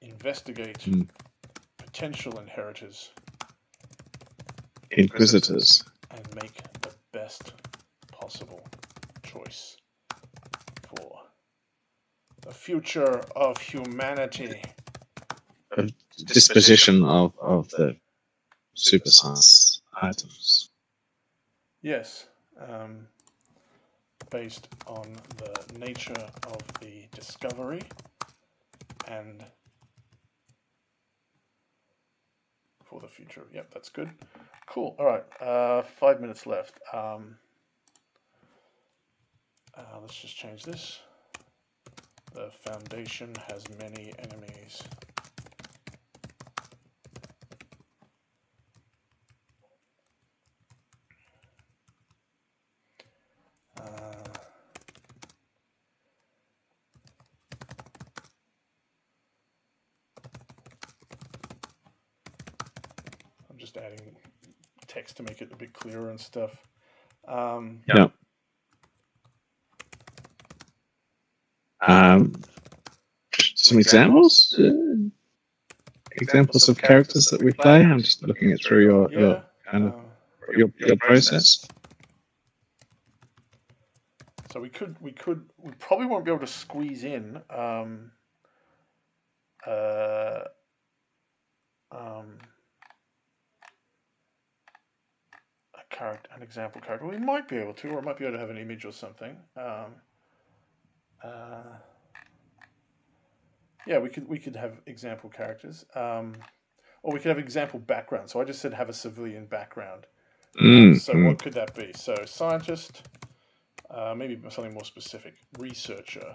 investigate potential inheritors, inquisitors, and make the best possible choice for the future of humanity. Disposition of the super science items. Yes. Based on the nature of the discovery and for the future. Yep, that's good. Cool. All right. 5 minutes left. Let's just change this. The Foundation has many enemies. I'm just adding text to make it a bit clearer and stuff. Yeah. Some examples? Examples of characters that we play. I'm just looking it through your kind of your process. So we probably won't be able to squeeze in an example character. We might be able to, or I might be able to have an image or something. Yeah, we could have example characters, or we could have example background. So I just said have a civilian background. So what could that be? So scientist, maybe something more specific. Researcher,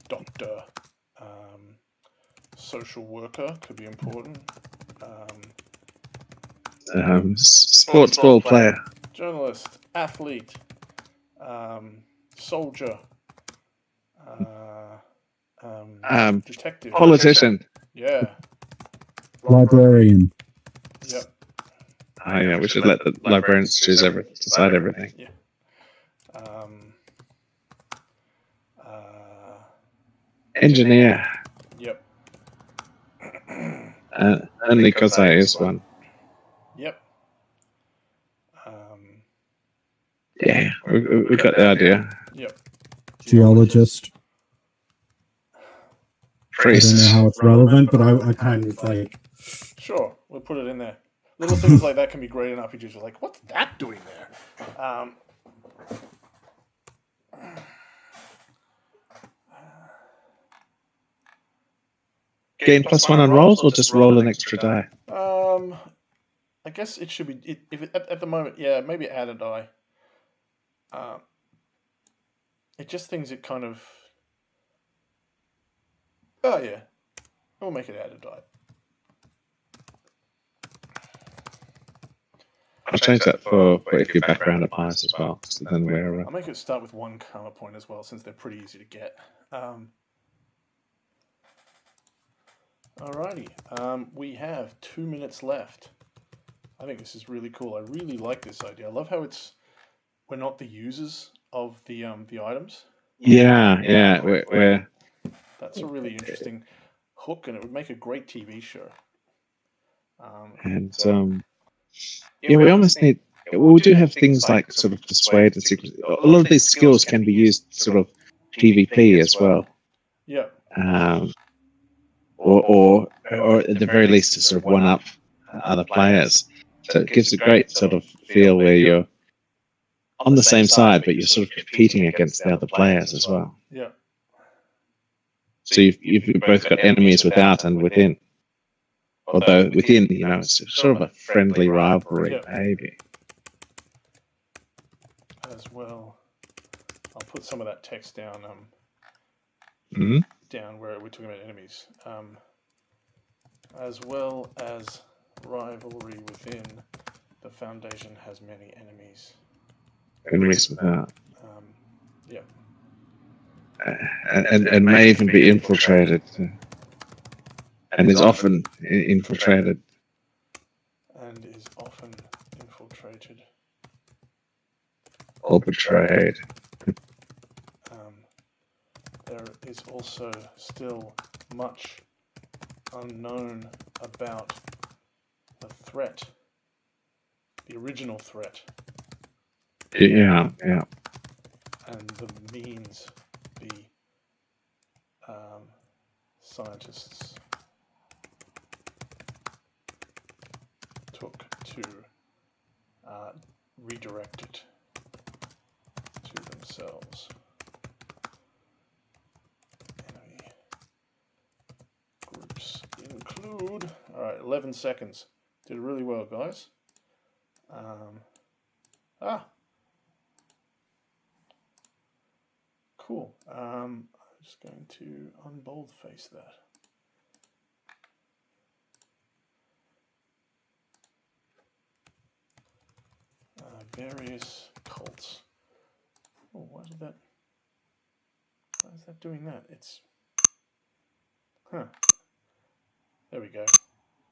doctor, social worker could be important. Sports ball player, journalist, athlete, soldier, detective, politician. Yeah. Librarian. Yep. Oh yeah, we should let the librarians decide everything. Yeah. Engineer. Yep. Only because I is one. Yep. Yeah, we got the idea. Yep. Geologist. Priest. I don't know how it's relevant, but I kind of like. Sure, we'll put it in there. Little things like that can be great in RPGs. You're like, what's that doing there? Gain +1 on rolls, or just roll an extra die? I guess it should be. At the moment, yeah, maybe add a die. It just thinks it kind of. Oh yeah, we'll make it add a die. I'll change that for if your background applies as well. So then I'll make it start with 1 karma point as well, since they're pretty easy to get. Alrighty, we have 2 minutes left. I think this is really cool. I really like this idea. I love how we're not the users of the items. Yeah. We're That's a really interesting hook, and it would make a great TV show. We almost need. We do have things like sort of persuade and secret. A lot of these skills can be used sort of PvP as well. Yeah. Or at the very least to sort of one up other players. So it gives a great sort of feel where you're on the same side, but you're sort of competing against the other players as well. Yeah. So you've both got enemies without and within. Although within, it's sort of a friendly rivalry, maybe. As well, I'll put some of that text down. Down where we're talking about enemies. As well as rivalry within, the Foundation has many enemies. Enemies without. Yeah. And may even be infiltrated. And is often infiltrated. And is often infiltrated. Or betrayed. There is also still much unknown about the threat, the original threat. Yeah. And the means the scientists took to redirect it to themselves. Enemy groups include. All right, 11 seconds. Did really well, guys. Cool. I'm just going to unbold face that. Various cults. Oh, why is that doing that? It's... Huh. There we go.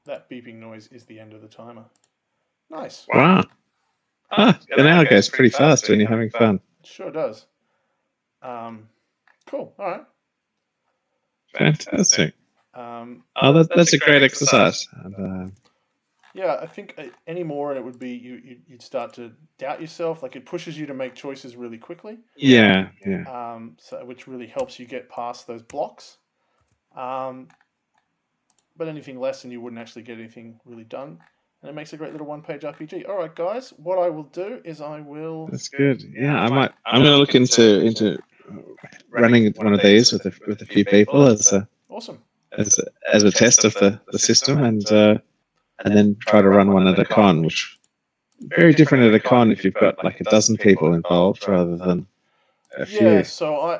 That beeping noise is the end of the timer. Nice. Wow. The hour goes pretty fast when you're having fun. It sure does. Cool. All right. Fantastic. That's a great exercise. And, yeah, I think any more, and it would be you'd start to doubt yourself. Like, it pushes you to make choices really quickly. Yeah. So which really helps you get past those blocks. But anything less, and you wouldn't actually get anything really done. And it makes a great little one-page RPG. All right, guys. What I will do is I will. That's good. Yeah, I'm going to look into running one of these with a few people as awesome as a test of the system, and then try to run one at a con, which very different at a con if you've got like a dozen people involved rather than a few. Yeah. So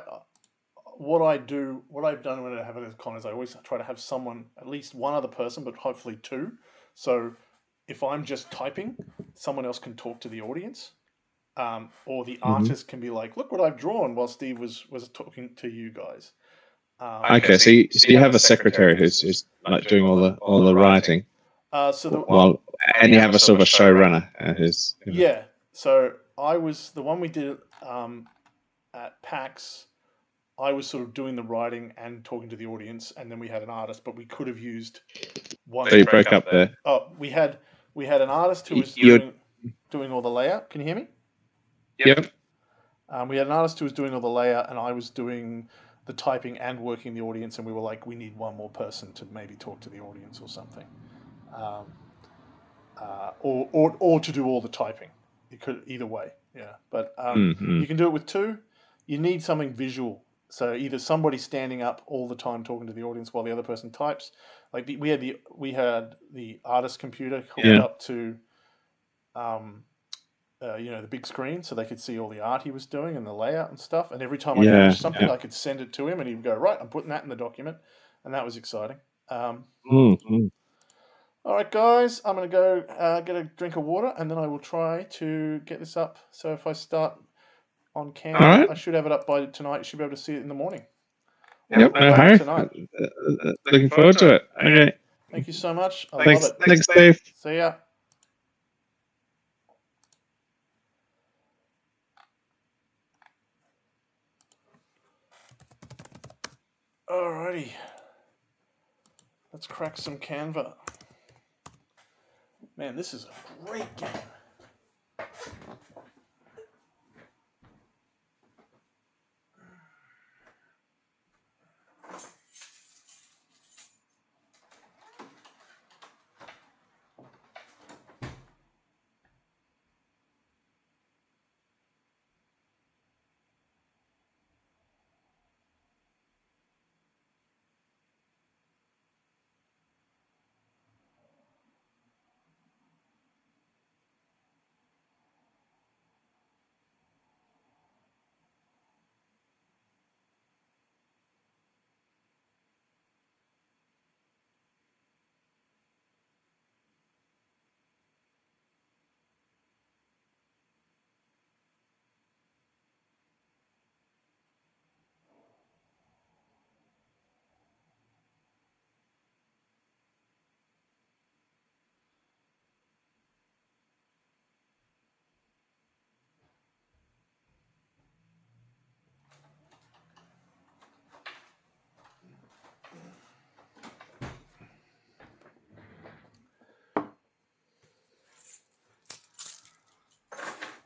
what I've done when I have it as a con is I always try to have someone, at least one other person, but hopefully two. So if I'm just typing, someone else can talk to the audience. Or the artist can be like, "Look what I've drawn," while Steve was talking to you guys. Okay, so you have a secretary who's like doing all the writing. And you have a sort of a showrunner who's yeah. So I was the one we did at PAX. I was sort of doing the writing and talking to the audience, and then we had an artist, but we could have used one. So you broke up there. Oh, we had an artist who was doing all the layout. Can you hear me? Yep. We had an artist who was doing all the layout, and I was doing the typing and working the audience. And we were like, we need one more person to maybe talk to the audience or something, or to do all the typing. It could either way, yeah. But you can do it with two. You need something visual. So either somebody standing up all the time talking to the audience while the other person types. Like we had the artist computer hooked up to, the big screen, so they could see all the art he was doing and the layout and stuff. And every time I finished something, I could send it to him, and he would go, "Right, I'm putting that in the document," and that was exciting. All right, guys, I'm going to go get a drink of water, and then I will try to get this up. So if I start on Canva, I should have it up by tonight. You should be able to see it in the morning. Yep, no hurry. Looking forward to it. Okay. Thank you so much. I love it. Thanks, Dave. See ya. Alrighty. Let's crack some Canva. Man, this is a great game.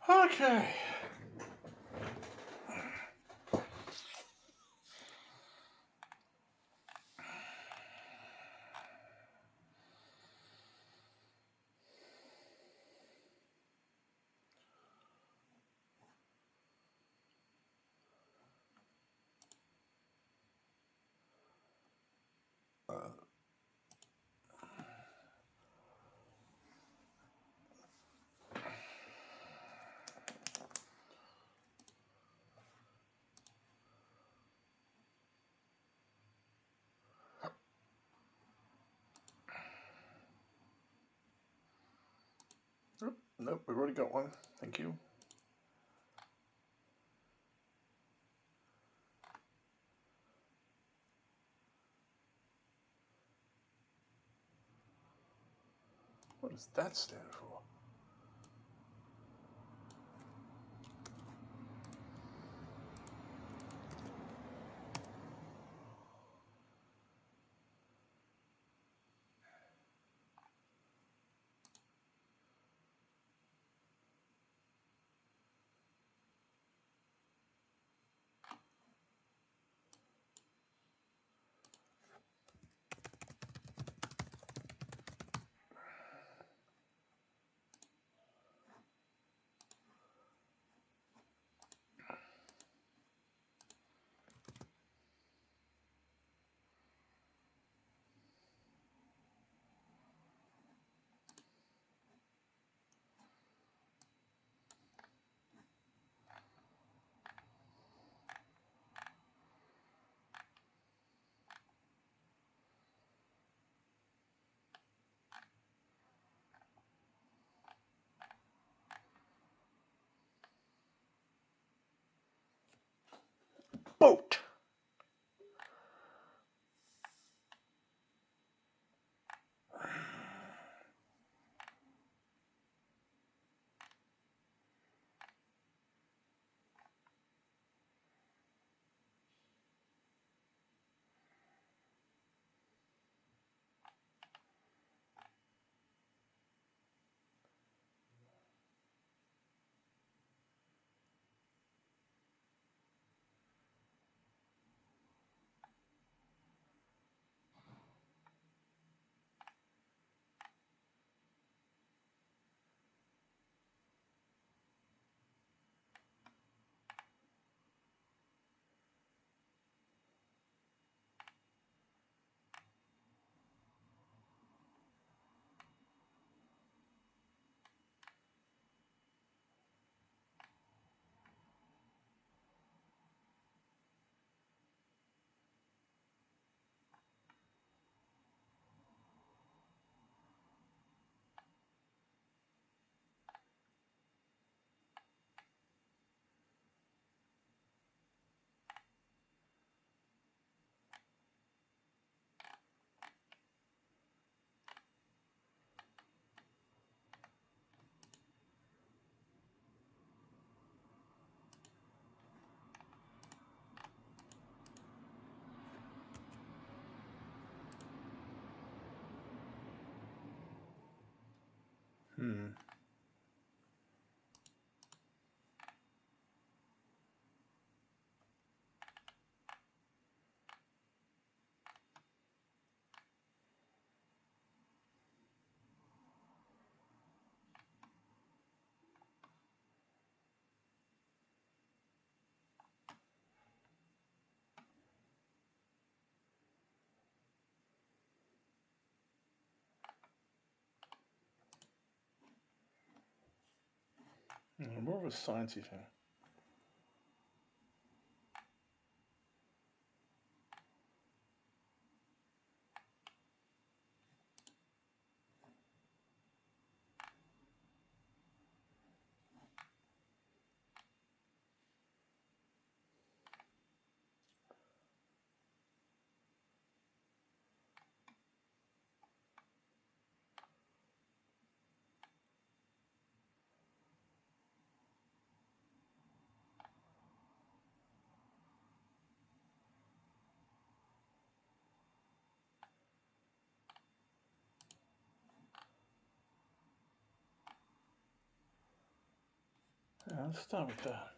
Okay. Nope, we've already got one. Thank you. What does that stand for? Boat. Hmm. More of a sciencey thing. Yeah, let's start with that.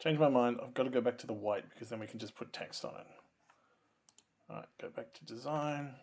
Change my mind. I've got to go back to the white because then we can just put text on it. All right, go back to design.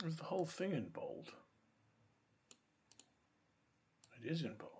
Is the whole thing in bold? It is in bold.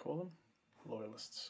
call them? Loyalists.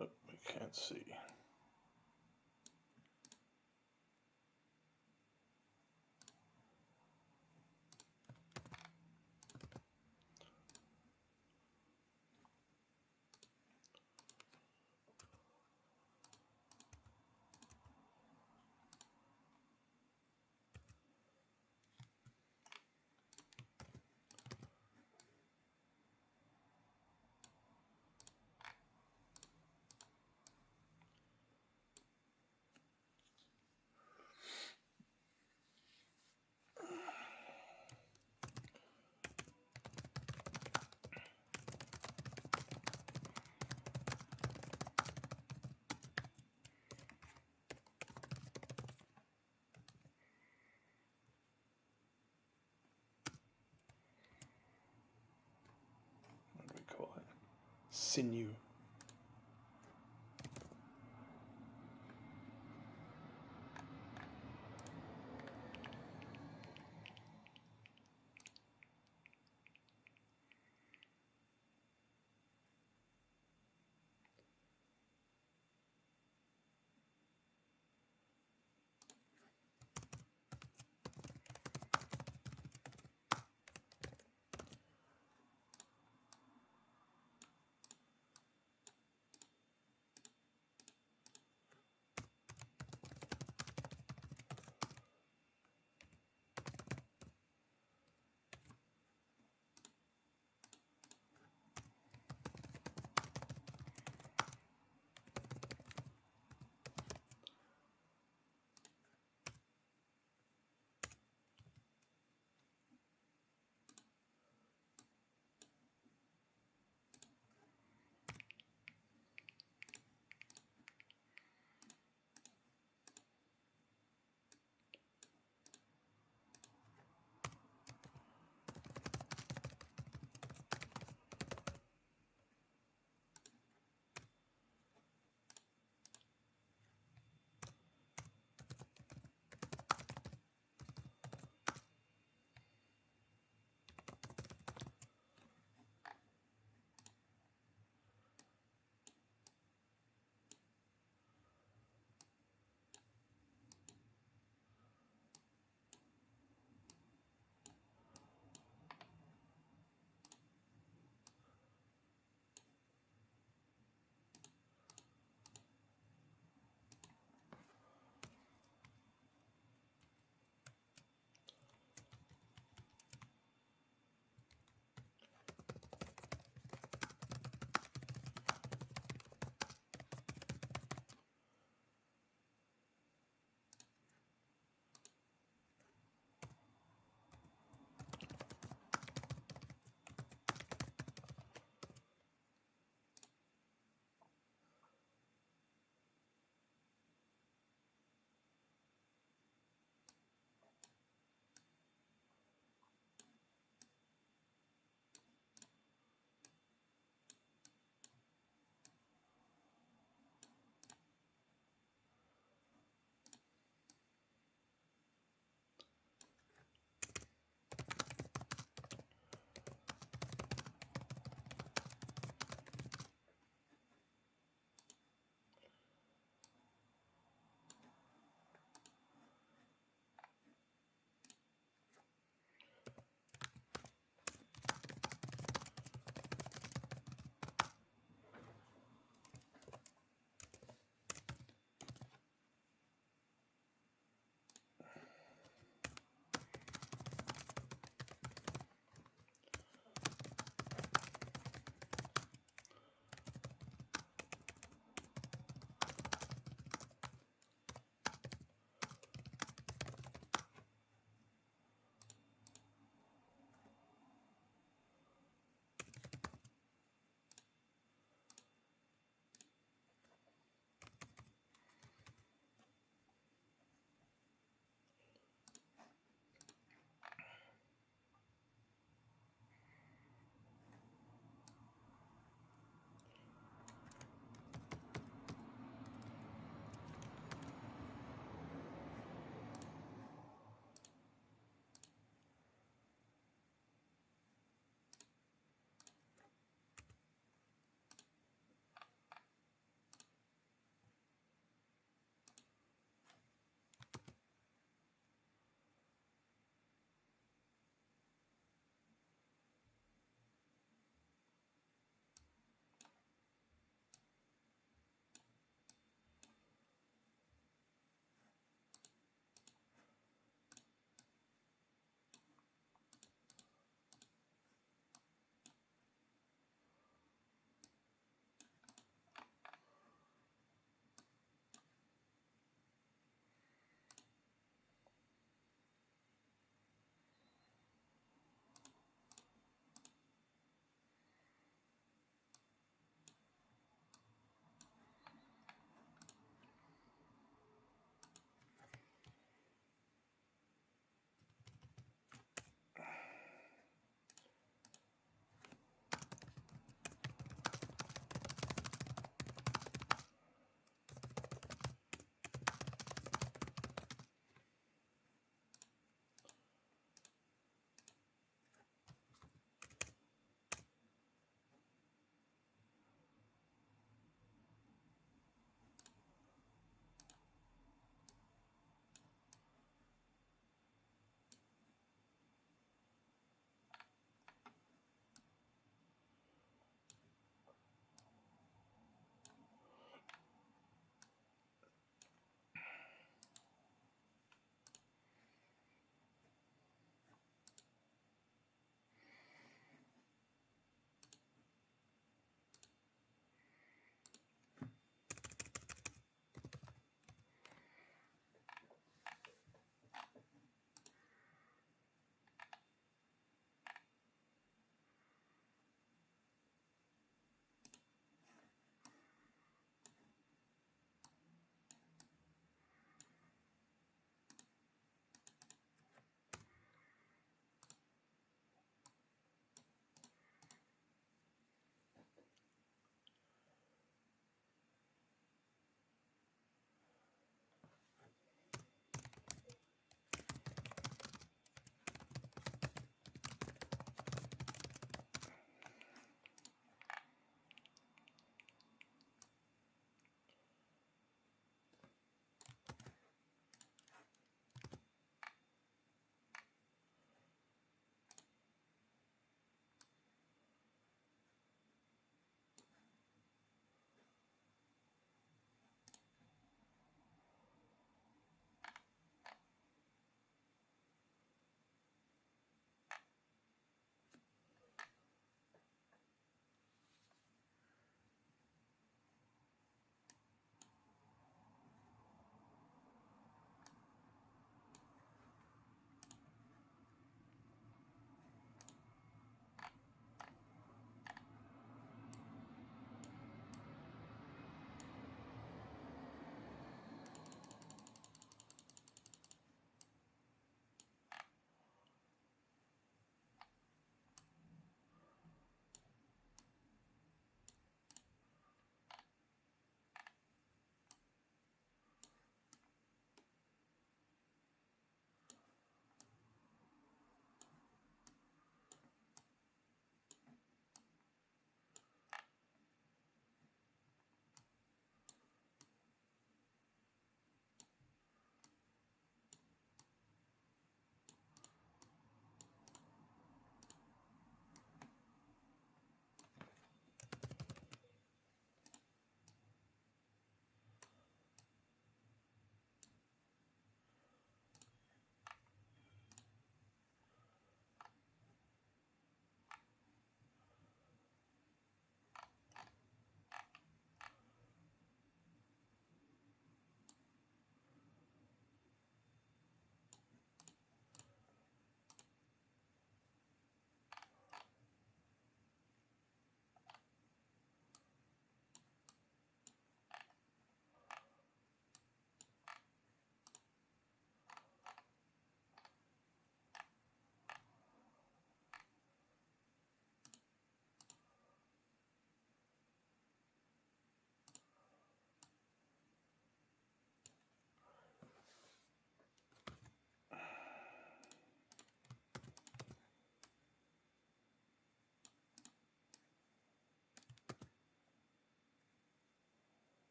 Oh, we can't see. What do we call it? Sinew.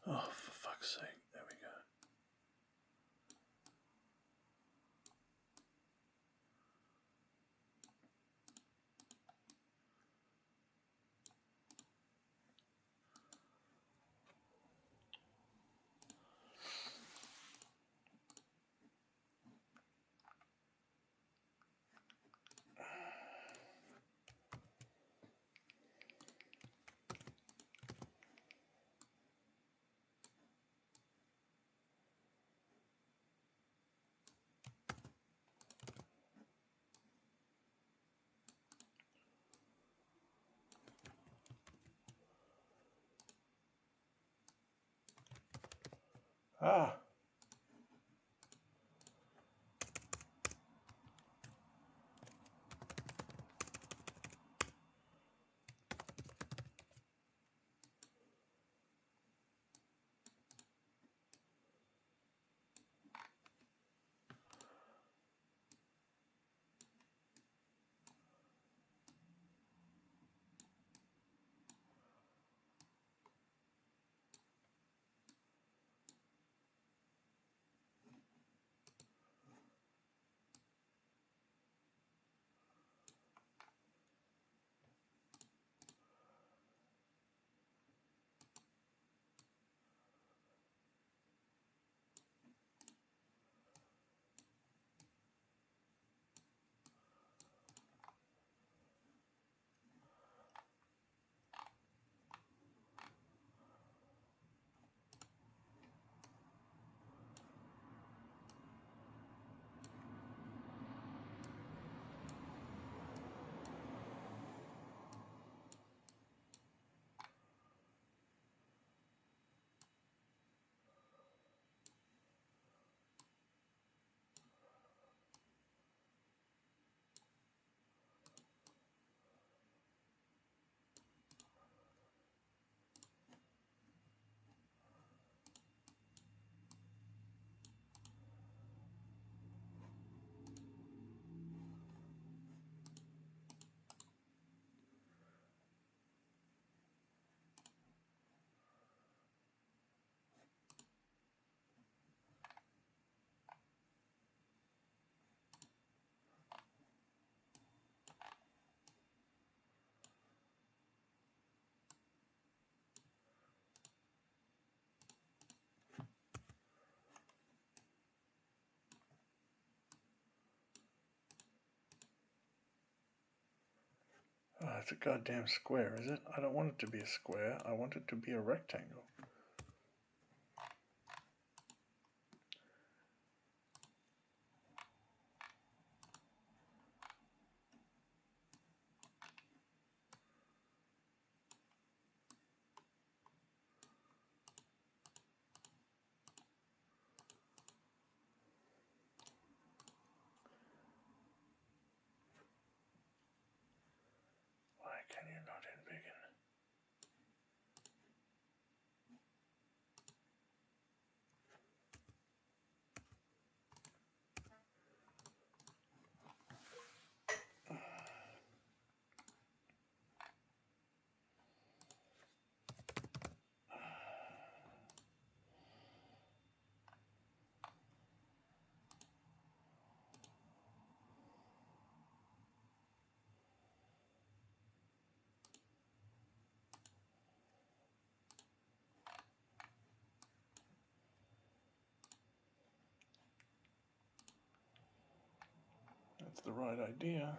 Oh, for fuck's sake. There we go. Ah. Oh, it's a goddamn square, is it? I don't want it to be a square. I want it to be a rectangle. Why can you not embiggen? That's the right idea.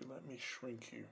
to let me shrink you.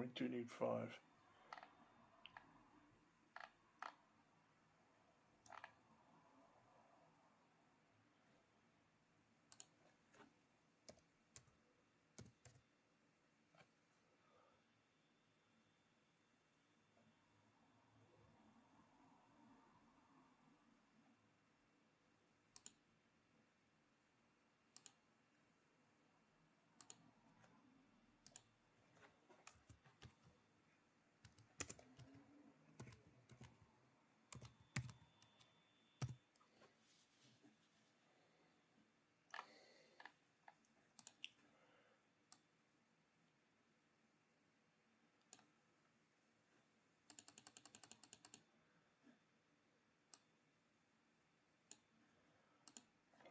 We do need 5.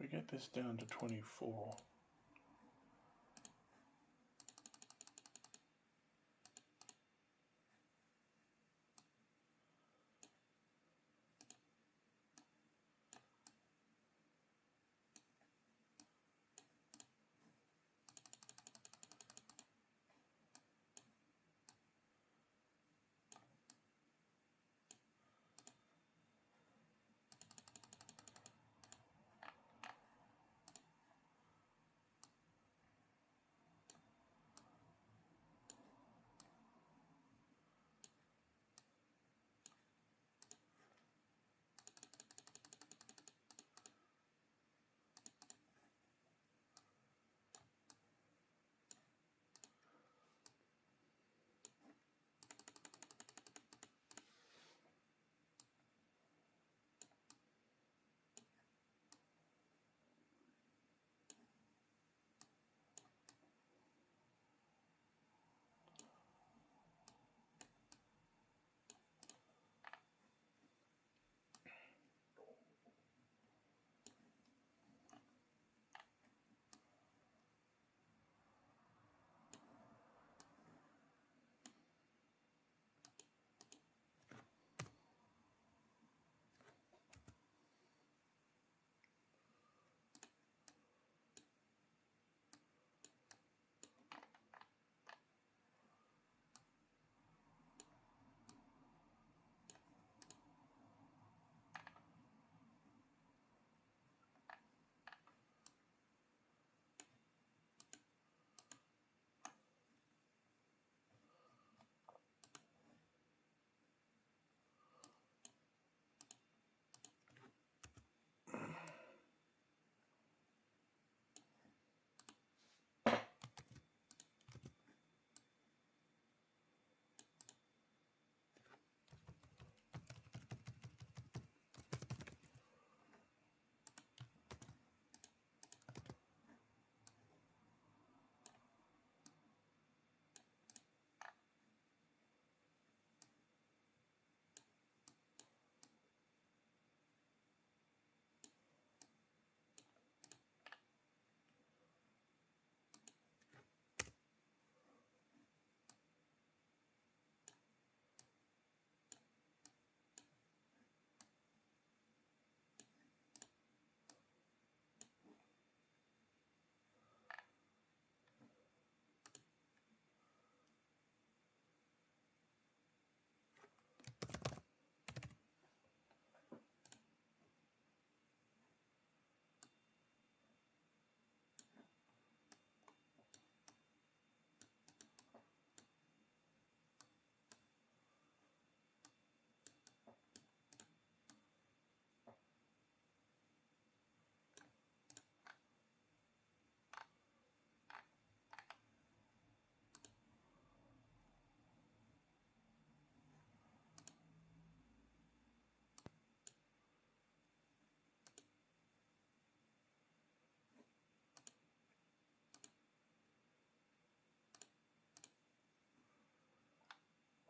We get this down to 24.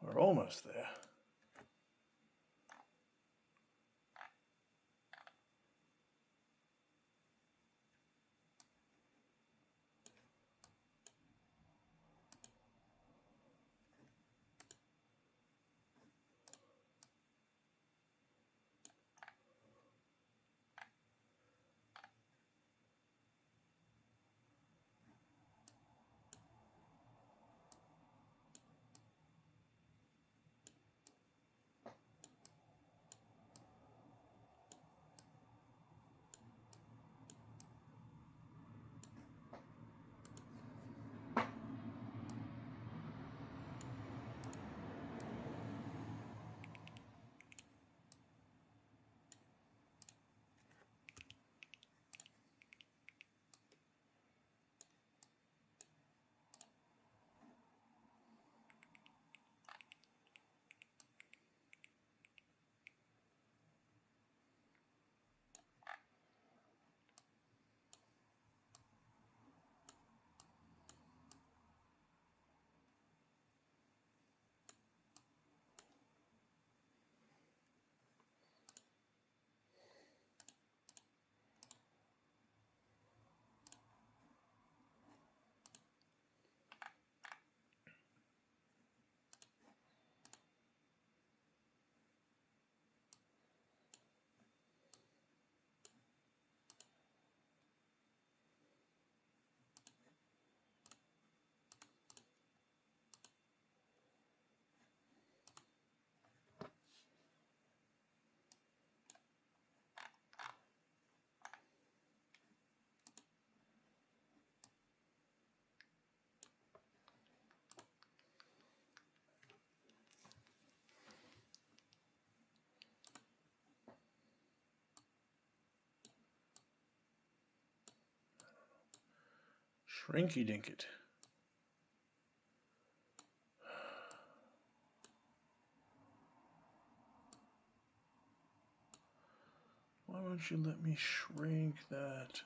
We're almost there. Shrinky dink it. Why won't you let me shrink that?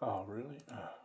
Oh, really? Oh.